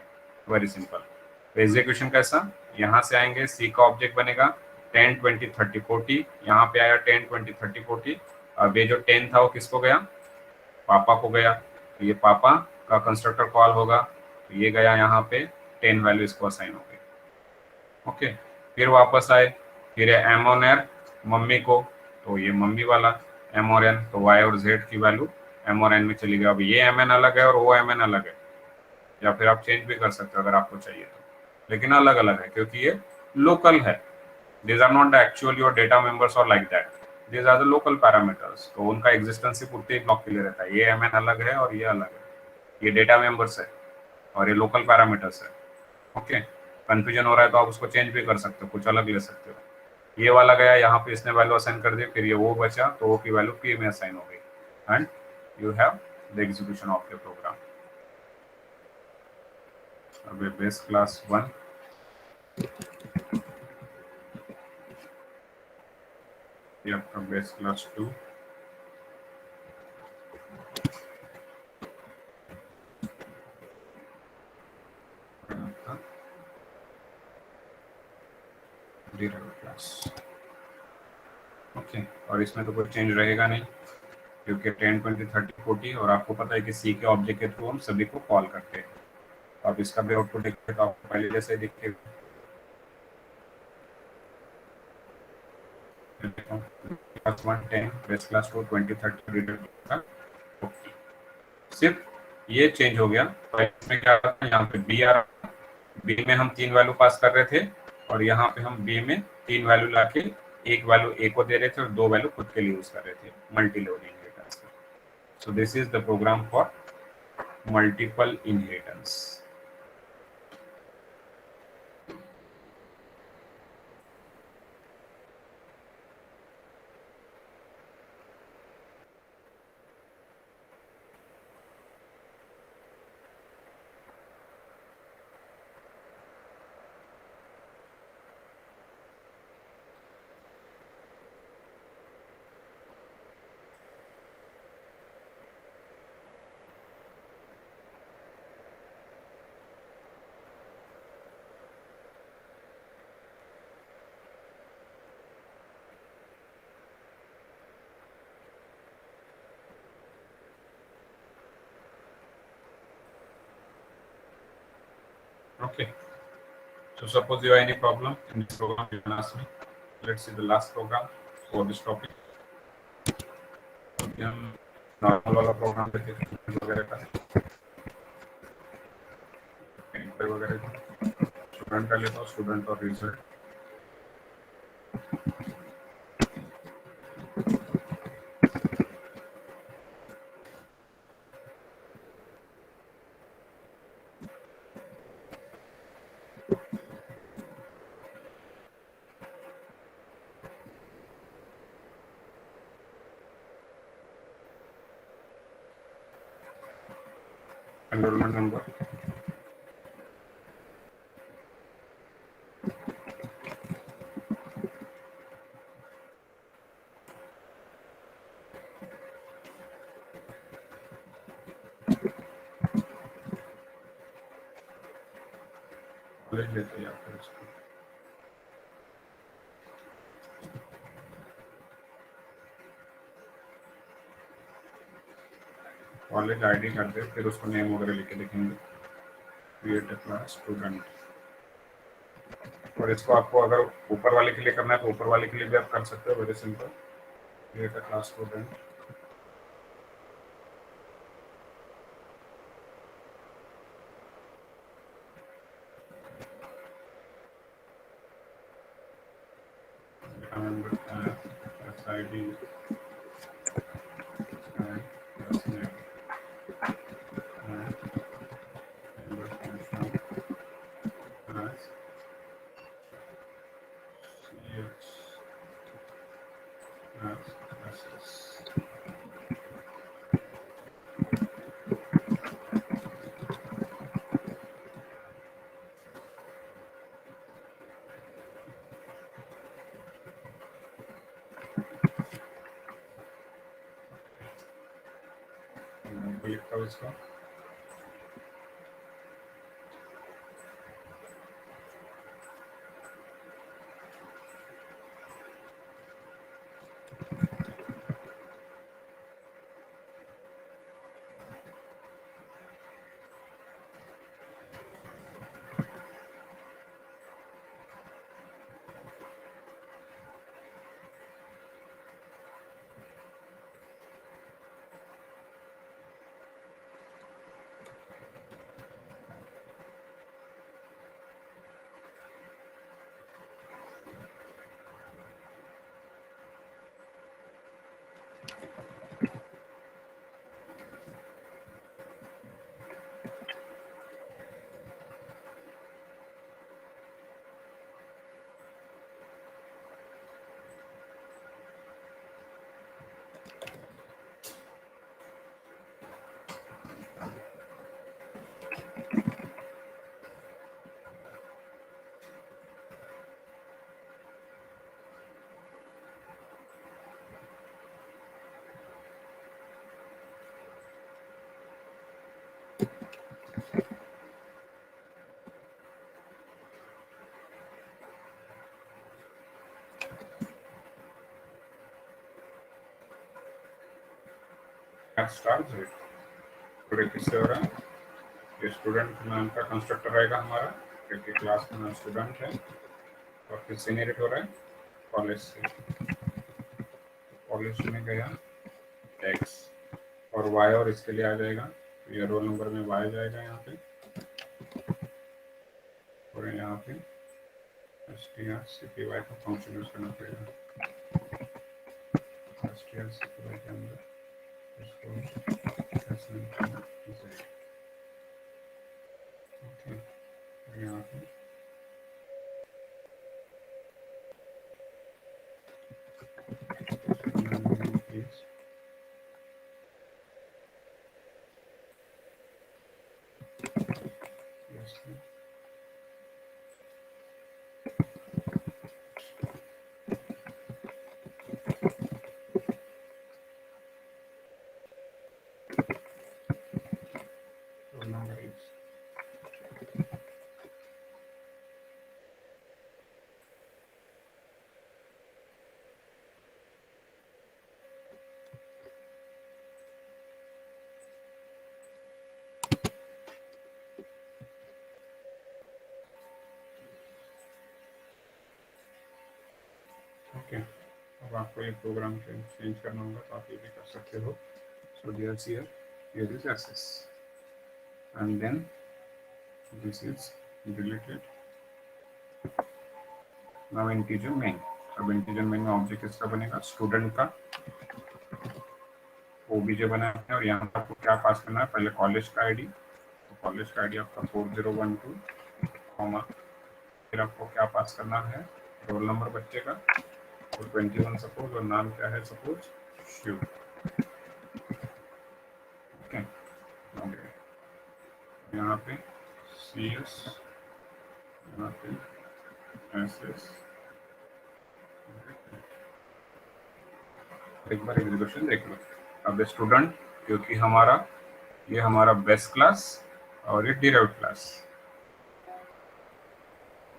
Very simple. तो एग्जीक्यूशन कैसा, यहाँ से आएंगे, सी का ऑब्जेक्ट बनेगा 10 20 30 40, यहाँ पे आया 10 20 30 40। अब ये जो 10 था वो किसको गया, पापा को गया, तो ये पापा का कंस्ट्रक्टर कॉल होगा, तो ये गया यहाँ पे 10 वैल्यू इसको असाइन हो गई। ओके, फिर वापस आए, फिर एम ऑन एर मम्मी को, तो ये मम्मी वाला एम और एन, तो वाई और जेड की वैल्यू एम और एन में चली गई। अब ये एम एन अलग है और वो एम एन अलग है, या फिर आप चेंज भी कर सकते हो अगर आपको चाहिए तो, लेकिन अलग अलग है क्योंकि ये लोकल है। these are not the actual your data members or like that, these are the local parameters, तो उनका एग्जिस्टेंस सिर्फ उतने ब्लॉक के लिए रहता है। ये एम एन अलग है और ये अलग है, ये डेटा मेंबर्स है और ये लोकल पैरामीटर्स है। ओके, कंफ्यूजन हो रहा है तो आप उसको चेंज भी कर सकते हो, कुछ अलग ले सकते हो। ये वाला गया, यहाँ पे इसने वैल्यू असाइन कर दी, फिर ये वो बचा तो वो की वैल्यू पी में असाइन हो गई, and you have the execution of your program. अब बेस क्लास 1, ये आपका बेस क्लास 2, क्लास। ओके, और इसमें तो कोई चेंज रहेगा नहीं क्योंकि 10 20 30 40, और आपको पता है कि सी के ऑब्जेक्ट के थ्रू हम सभी को कॉल करते हैं। तो आप इसका भी आउटपुट देखिए तो आपको पहले जैसे दिखेगा, क्लास 1 10, बेस क्लास 2 20 30 रीडर का। सिर्फ ये चेंज हो गया, तो इसमें क्या आता है, यहाँ पे बी आ रहा, बी में हम 3 वैल्यू पास कर रहे थे और यहाँ पे हम बी में 3 वैल्यू लाके एक वैल्यू ए को दे रहे थे और 2 वैल्यू खुद के लिए यूज कर रहे थे, multi level inheritance. So this is the program for multiple inheritance. Okay, so suppose you have any problem in this program, you can ask me. Let's see the last program for this topic. अभी हम normal वाला programme देखते हैं वगैरह का, वगैरह का student का लेता हूँ, स्टूडेंट और रिजल्ट। एनरोलमेंट नंबर, कॉलेज लेते हैं आपको इसको। कॉलेज आईडी कर दे, फिर उसको नेम वगैरह लिख के लिखेंगे क्रिएट अ क्लास स्टूडेंट। और इसको आपको अगर ऊपर वाले के लिए करना है तो ऊपर वाले के लिए भी आप कर सकते हो, very simple, create a class student. and SID and SNAP and member function as CH as SS. लिखता हूँ इसका स्टार्ट है। पूरे किससे हो रहा है? ये स्टूडेंट नाम का कंस्ट्रक्टर रहेगा हमारा, क्योंकि क्लास का नाम स्टूडेंट है। और किससे इनहेरिट हो रहा है? कॉलेज से। कॉलेज में गया एक्स और वाई, और इसके लिए आ जाएगा, ये रोल नंबर में वाई जाएगा यहाँ पे, और यहाँ पे strcpy का फंक्शन यूज करना पड़ेगा। strcpy के अंदर इसको ओके, यहाँ पे ओके। अब आपको ये प्रोग्राम चेंज करना होगा तो आप ये भी कर सकते हो। So this here is access and then this is deleted. now integer main। अब integer main में ऑब्जेक्ट किसका बनेगा? स्टूडेंट का। ओबीजे बना है और यहाँ पर आपको क्या पास करना है? पहले कॉलेज का आईडी, तो कॉलेज का आईडी आपका 4012 कॉमा, फिर आपको क्या पास करना है? रोल नंबर बच्चे का, तो 21 सपोज, और नाम क्या है? सपोज शिव। ओके, यहाँ पे CS, यहाँ पे SS। एक बार एग्जीक्यूशन देख लो। अब स्टूडेंट, क्योंकि ये हमारा बेस क्लास और ये डिराइव्ड क्लास,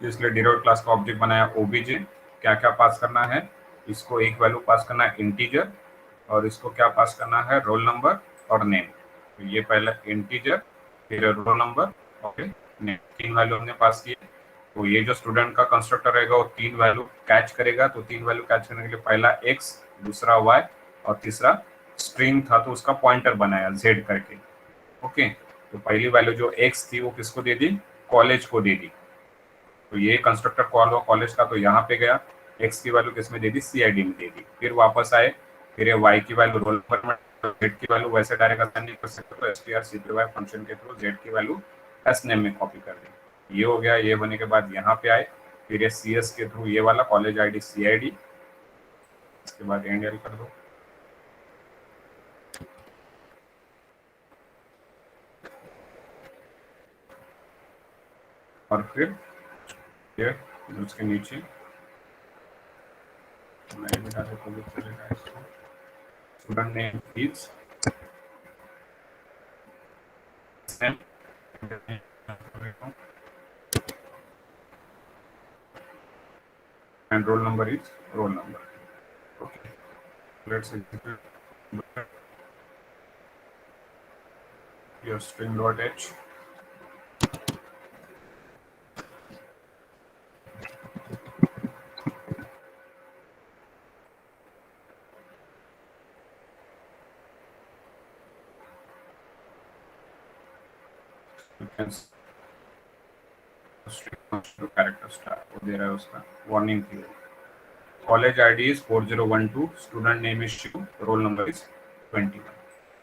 इसलिए डिराइव्ड क्लास का ऑब्जेक्ट बनाया ओबीजे। क्या क्या पास करना है? इसको एक वैल्यू पास करना है इंटीजर, और इसको क्या पास करना है? रोल नंबर और नेम। तो ये पहला इंटीजर, फिर रोल नंबर, ओके, 3 वैल्यू हमने पास किए। तो ये जो स्टूडेंट का कंस्ट्रक्टर रहेगा वो 3 वैल्यू कैच करेगा। तो 3 वैल्यू कैच करने के लिए पहला x, दूसरा y और तीसरा स्ट्रिंग था तो उसका पॉइंटर बनाया z करके। ओके, तो पहली वैल्यू जो x थी वो किसको दे दी? कॉलेज को दे दी। तो ये कंस्ट्रक्टर कॉल हुआ कॉलेज का, तो यहाँ पे गया, x की वैल्यू किसमें दे दी? CID में दे दी। फिर वापस आए, फिर ये y की वैल्यू रोल नंबर में, z की वैल्यू वैसे डायरेक्ट असाइन नहीं कर सकते, तो strcpy फंक्शन के थ्रू z की वैल्यू s नेम में कॉपी कर दी। ये हो गया। ये होने के बाद यहाँ पे आए, फिर ये CS के थ्रू ये वाला कॉलेज ID CID, इसके बाद एंड एल कर दो। और फिर ये उसके नीचे मैं भी डाले तो भी चलेगा इसको। Student name is and roll number is roll number. Okay, let's execute your string.h. You can string to character star वो दे रहा है उसका warning period. College ID is 4012, student name is Shivu, roll number is 21.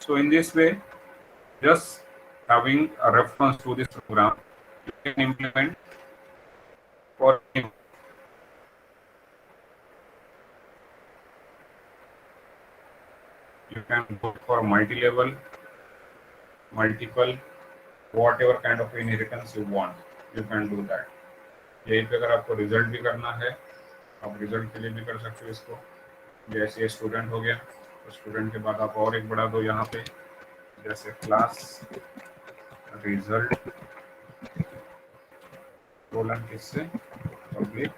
So in this way, just having a reference to this program, you can implement for you can go for multi-level, multiple, whatever kind of inheritance you want, you can do that. यही पे अगर आपको result भी करना है, आप result के लिए भी कर सकते हो इसको। जैसे ये स्टूडेंट हो गया, तो स्टूडेंट के बाद आप और एक बढ़ा दो यहाँ पे, जैसे क्लास रिजल्ट कोलन किससे? पब्लिक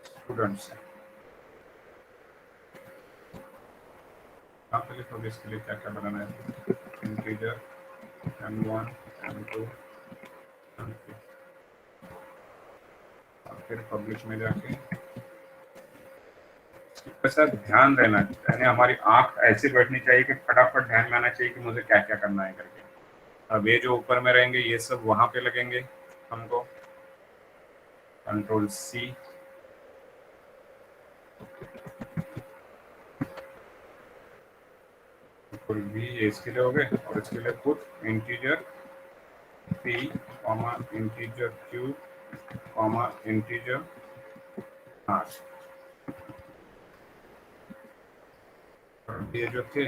स्टूडेंट से। यहाँ पे लिखोगे इसके लिए क्या क्या बनाना है, इंटीजर m1 m2 m3, और फिर पब्लिक में जाके ऐसा ध्यान रहना, यानी हमारी आंख ऐसे बैठनी चाहिए कि फटाफट ध्यान में आना चाहिए कि मुझे क्या क्या करना है करके। अब ये जो ऊपर में रहेंगे ये सब वहां पे लगेंगे हमको, Ctrl+C, Ctrl+V, ये इसके लिए हो गए। और इसके लिए put integer p, integer q, integer r। ये जो थे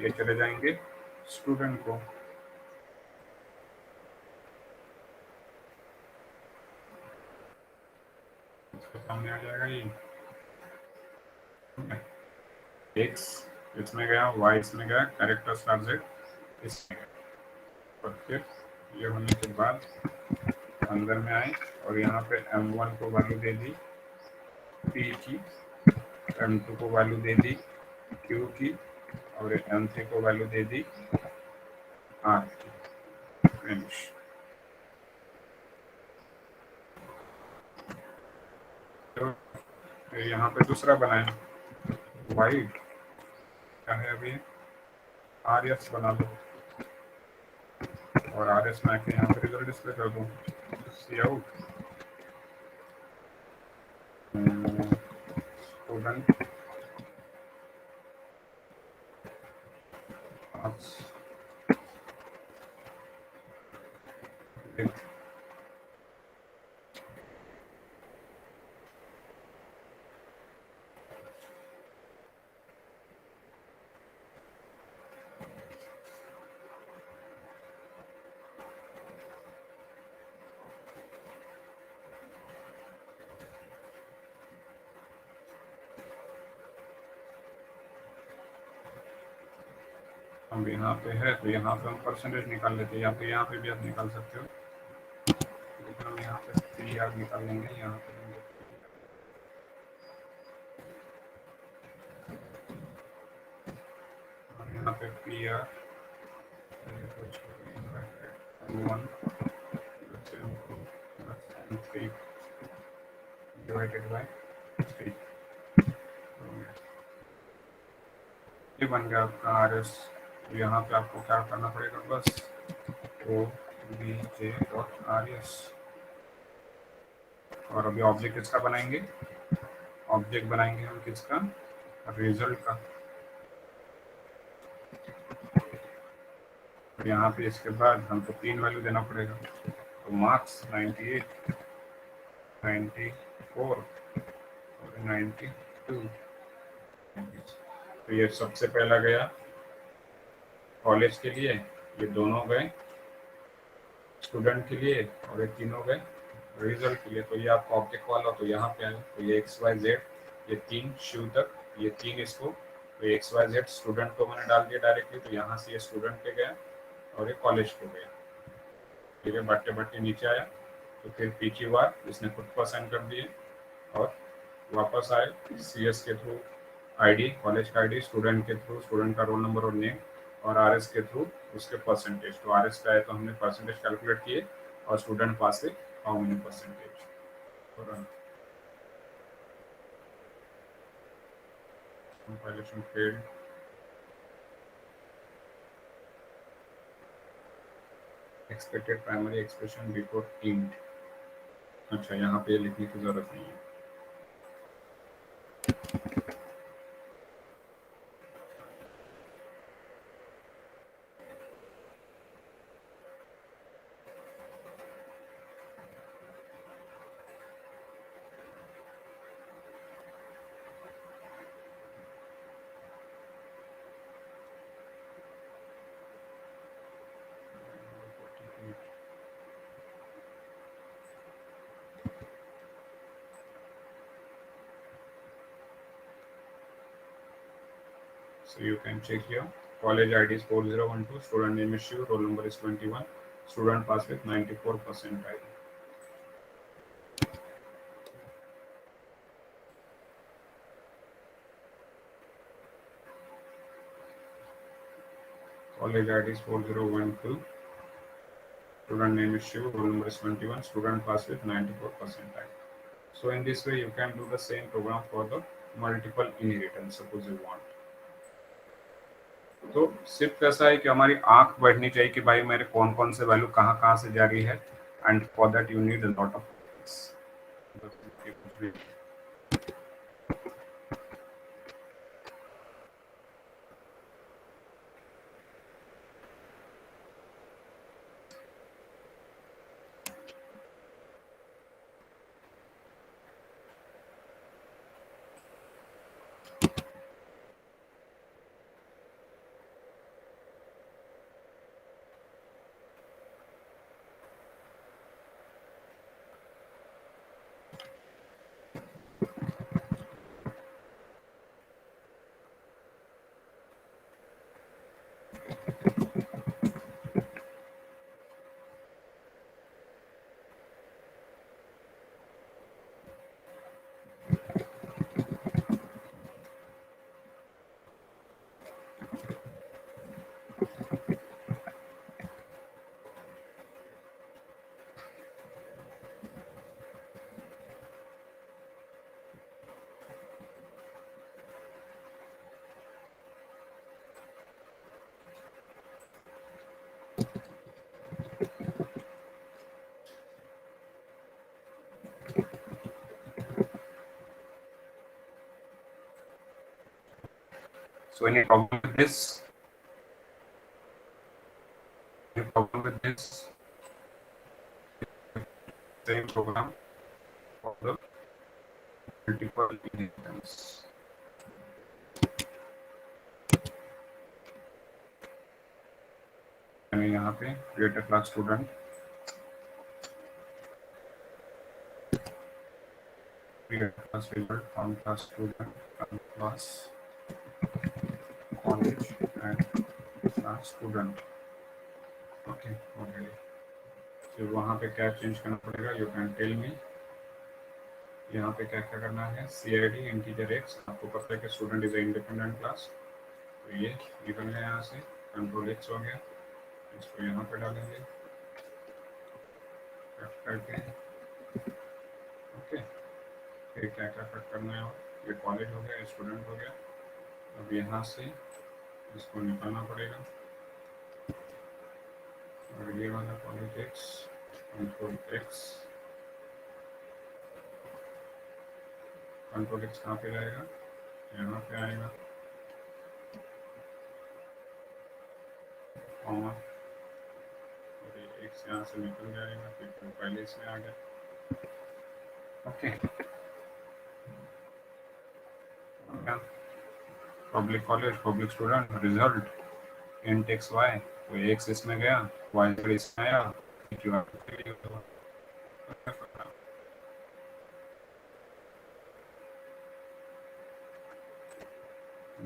ये चले जाएंगे स्टूडेंट को। इसके सामने आ जाएगा ये x इसमें गया, y इसमें गया, कैरेक्टर स्टार z इसमें गया। और फिर ये होने के बाद अंदर में आए और यहाँ पे m1 को वैल्यू दे दी p की, m2 को वैल्यू दे दी q की, और m3 को वैल्यू दे दी r की। फिनिश। तो यहाँ पे दूसरा बनाए वाइड क्या है, अभी RS बना लो और RS में आके यहाँ पे रिजल्ट डिस्प्ले कर दूँ। सी आउट स्टूडेंट हम यहाँ पे है तो यहाँ पे हम परसेंटेज निकाल लेते हैं, या फिर यहाँ पे भी आप निकाल सकते हो, लेकिन हम यहाँ पे PR निकाल लेंगे। यहाँ पे यहाँ पे PR 1 3 डिवाइडेड बाय 3, ये बन गया आपका आर एस। यहाँ पे आपको क्या करना पड़ेगा, बस O B J dot R S. और अभी ऑब्जेक्ट किसका बनाएंगे, ऑब्जेक्ट बनाएंगे हम किसका, रिजल्ट का। और यहाँ पे इसके बाद हमको 3 वैल्यू देना पड़ेगा, तो मार्क्स 98, 94 और 92। तो ये सबसे पहला गया कॉलेज के लिए, ये दोनों गए स्टूडेंट के लिए, और ये तीनों गए रिजल्ट के लिए। तो ये आपका ऑब्जेक्ट वाला तो यहाँ पे आया, तो ये एक्स वाई जेड, ये 3 शिव तक, ये 3 इसको, तो एक्स वाई जेड स्टूडेंट को मैंने डाल दिया डायरेक्टली, तो यहाँ से ये स्टूडेंट पे गया और ये कॉलेज को गया। ठीक है, बढ़ते बढ़ते नीचे आया, तो फिर पी क्यू आर इसने खुद को असाइन कर दिए, और वापस आए सी एस के थ्रू आईडी, कॉलेज का आईडी, स्टूडेंट के थ्रू स्टूडेंट का रोल नंबर और नेम, और आर एस के थ्रू उसके परसेंटेज। तो आर एस का है तो हमने परसेंटेज कैलकुलेट किए, और स्टूडेंट पास से how many percentage. Compilation failed. Expected primary expression before int. अच्छा, यहाँ पे लिखने की जरूरत नहीं है। So you can check here. College ID is 4012. Student name is Shiv. Roll number is 21. Student pass with 94% ID. College ID is 4012. Student name is Shiv. Roll number is 21. Student pass with 94% ID. So in this way, you can do the same program for the multiple inheritance. Suppose you want. तो सिर्फ कैसा है कि हमारी आंख बैठनी चाहिए कि भाई मेरे कौन कौन से वैल्यू कहाँ कहाँ से जा रही है, and for that you need a lot of So any problem with this? Any problem with this? Same program for the multiple inheritance. मैंने यहाँ पे create a class student, create class result from class student, from class college and class student. Okay, already. फिर वहाँ पे क्या change करना पड़ेगा, you can tell me. यहाँ पे क्या क्या करना है, सी आई डी इंटीजर एक्स, आपको पता है कि स्टूडेंट इज इंडिपेंडेंट क्लास, तो ये निकल गया यहाँ से, कंट्रोल एक्स हो गया, इसको यहाँ पे डालेंगे कट करके। ओके, फिर क्या क्या कट करना है, ये कॉलेज हो गया, स्टूडेंट हो गया। अब यहाँ से इसको निकालना पड़ेगा और ये वाला कॉलेज एक्स, कंट्रोल एक्स कहाँ पे जाएगा, यहाँ पे आएगा, कॉमा, और ये एक्स यहाँ से निकल जाएगा, फिर पहले इसमें आ गया। Okay, public college, public student, result int X Y, तो एक्स इसमें गया, वाई जेड इसमें आया,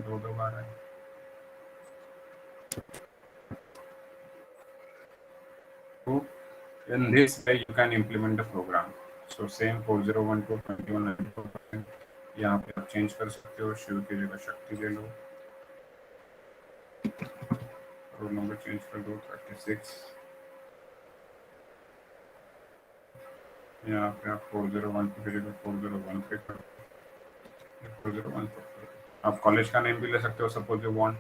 दो बार आया। So in this way you can implement the program. So same 4012 21 यहाँ पे आप चेंज कर सकते हो, शिव की जगह शक्ति ले लो, रोल नंबर चेंज कर दो 36, यहाँ पे आप 4012 की जगह 401 पे कर दो, 401। आप कॉलेज का नेम भी ले सकते हो, सपोज यू वांट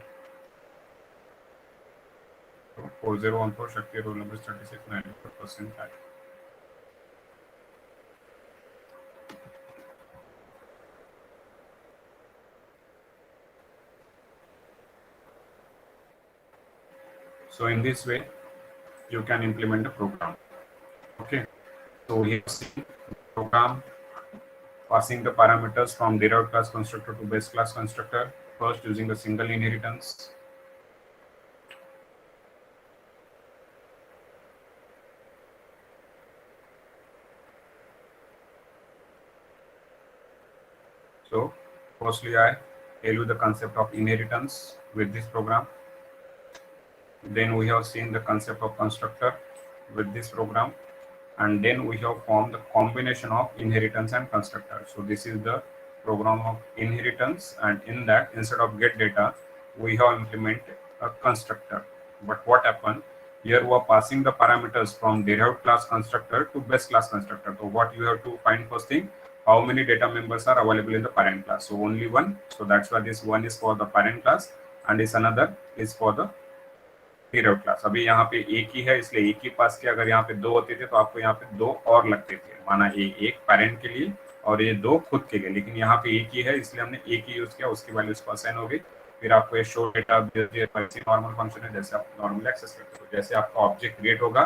4014 शक्ति, रोल नंबर 36, 94% है। So in this way you can implement the program. Okay, so here's the program passing the parameters from derived class constructor to base class constructor, first using a single inheritance. So firstly I tell you the concept of inheritance with this program. Then we have seen the concept of constructor with this program, and then we have formed the combination of inheritance and constructor. So this is the program of inheritance, and in that instead of get data we have implemented a constructor. But what happened here, we are passing the parameters from derived class constructor to base class constructor. So what you have to find first thing, how many data members are available in the parent class. So only one, so that's why this one is for the parent class and this another is for the derived class. अभी यहाँ पे एक ही है इसलिए एक ही पास किया, अगर यहाँ पे दो होते थे तो आपको यहाँ पे दो और लगते थे, माना एक पेरेंट के लिए और ये दो खुद के लिए, लेकिन यहाँ पे एक ही है इसलिए हमने एक ही यूज किया, उसकी वैल्यू उसको असाइन हो गई। फिर आपको ये शो डेटा नॉर्मल फंक्शन है, जैसे आप नॉर्मल एक्सेस करते हो, जैसे आपका ऑब्जेक्ट क्रिएट होगा,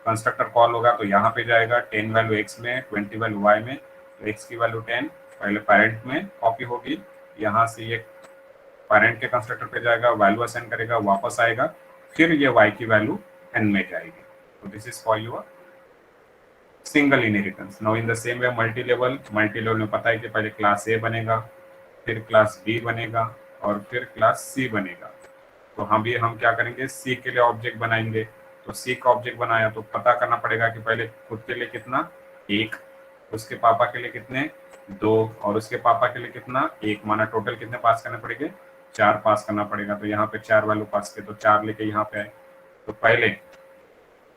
कंस्ट्रक्टर कॉल होगा तो यहाँ पे जाएगा 10 वैल्यू एक्स में, 20 वैल्यू वाई में, तो एक्स की वैल्यू 10 पहले पेरेंट में कॉपी होगी, यहाँ से ये पेरेंट के कंस्ट्रक्टर पे जाएगा, वैल्यू असाइन करेगा, वापस आएगा, फिर ये y की वैल्यू n में जाएगी। तो this is for your single inheritance. Now in the same way multi level में पता है कि पहले क्लास A बनेगा, फिर क्लास B बनेगा और फिर क्लास C बनेगा। तो हम क्या करेंगे, C के लिए ऑब्जेक्ट बनाएंगे। तो C का ऑब्जेक्ट बनाया तो पता करना पड़ेगा कि पहले खुद के लिए कितना, 1, उसके पापा के लिए कितने, 2 और उसके पापा के लिए कितना, 1, माना टोटल कितने पास करने पड़ेंगे, 4 पास करना पड़ेगा। तो यहाँ पे 4 वैल्यू पास किए तो 4 लेके यहाँ पे आए। तो पहले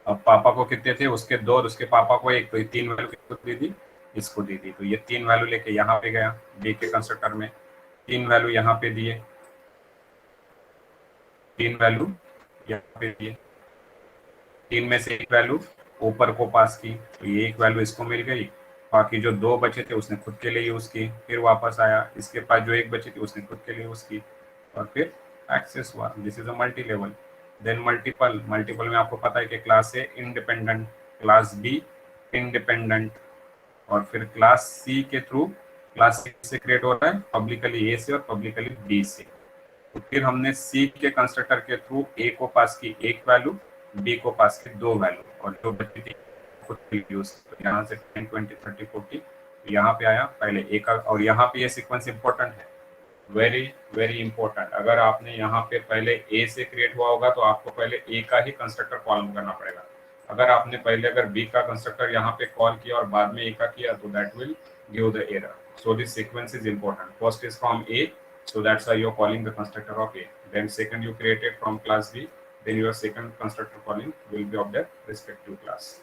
अब पापा को कितने थे, उसके 2 और उसके पापा को 1, तो ये 3 वैल्यू किसको दे दी, इसको दे दी। तो ये 3 वैल्यू लेके यहाँ पे गया बी के कंस्ट्रक्टर में, 3 वैल्यू यहाँ पे दिए, 3 वैल्यू यहाँ पे दिए, 3 में से 1 वैल्यू ऊपर को पास की, तो ये 1 वैल्यू इसको मिल गई, बाकी जो 2 बचे थे उसने खुद के लिए यूज की, फिर वापस आया, इसके पास जो 1 बची थी उसने खुद के लिए यूज की और फिर एक्सेस हुआ। This is a multi level. Then multiple में आपको पता है कि class A independent, class B independent और फिर क्लास सी के थ्रू क्लास सी से क्रिएट हो रहा है पब्लिकली ए से और पब्लिकली बी से। तो फिर हमने सी के कंस्ट्रक्टर के थ्रू ए को पास की 1 वैल्यू, बी को पास की 2 वैल्यू और जो बची थी खुद यूज। तो यहाँ से 10 20 30 40 यहाँ पे आया पहले ए का, और यहाँ पे ये सीक्वेंस इंपॉर्टेंट है, वेरी इंपॉर्टेंट। अगर आपने यहाँ पे पहले ए से क्रिएट हुआ होगा तो आपको पहले ए का ही कंस्ट्रक्टर कॉल करना पड़ेगा। अगर आपने पहले अगर बी का कंस्ट्रक्टर यहाँ पे कॉल किया और बाद में ए का किया तो that will give the error. So this sequence is important. First is from A, so that's why you're calling the constructor of A. Then second you created from class B, then your second constructor calling will be of their respective class.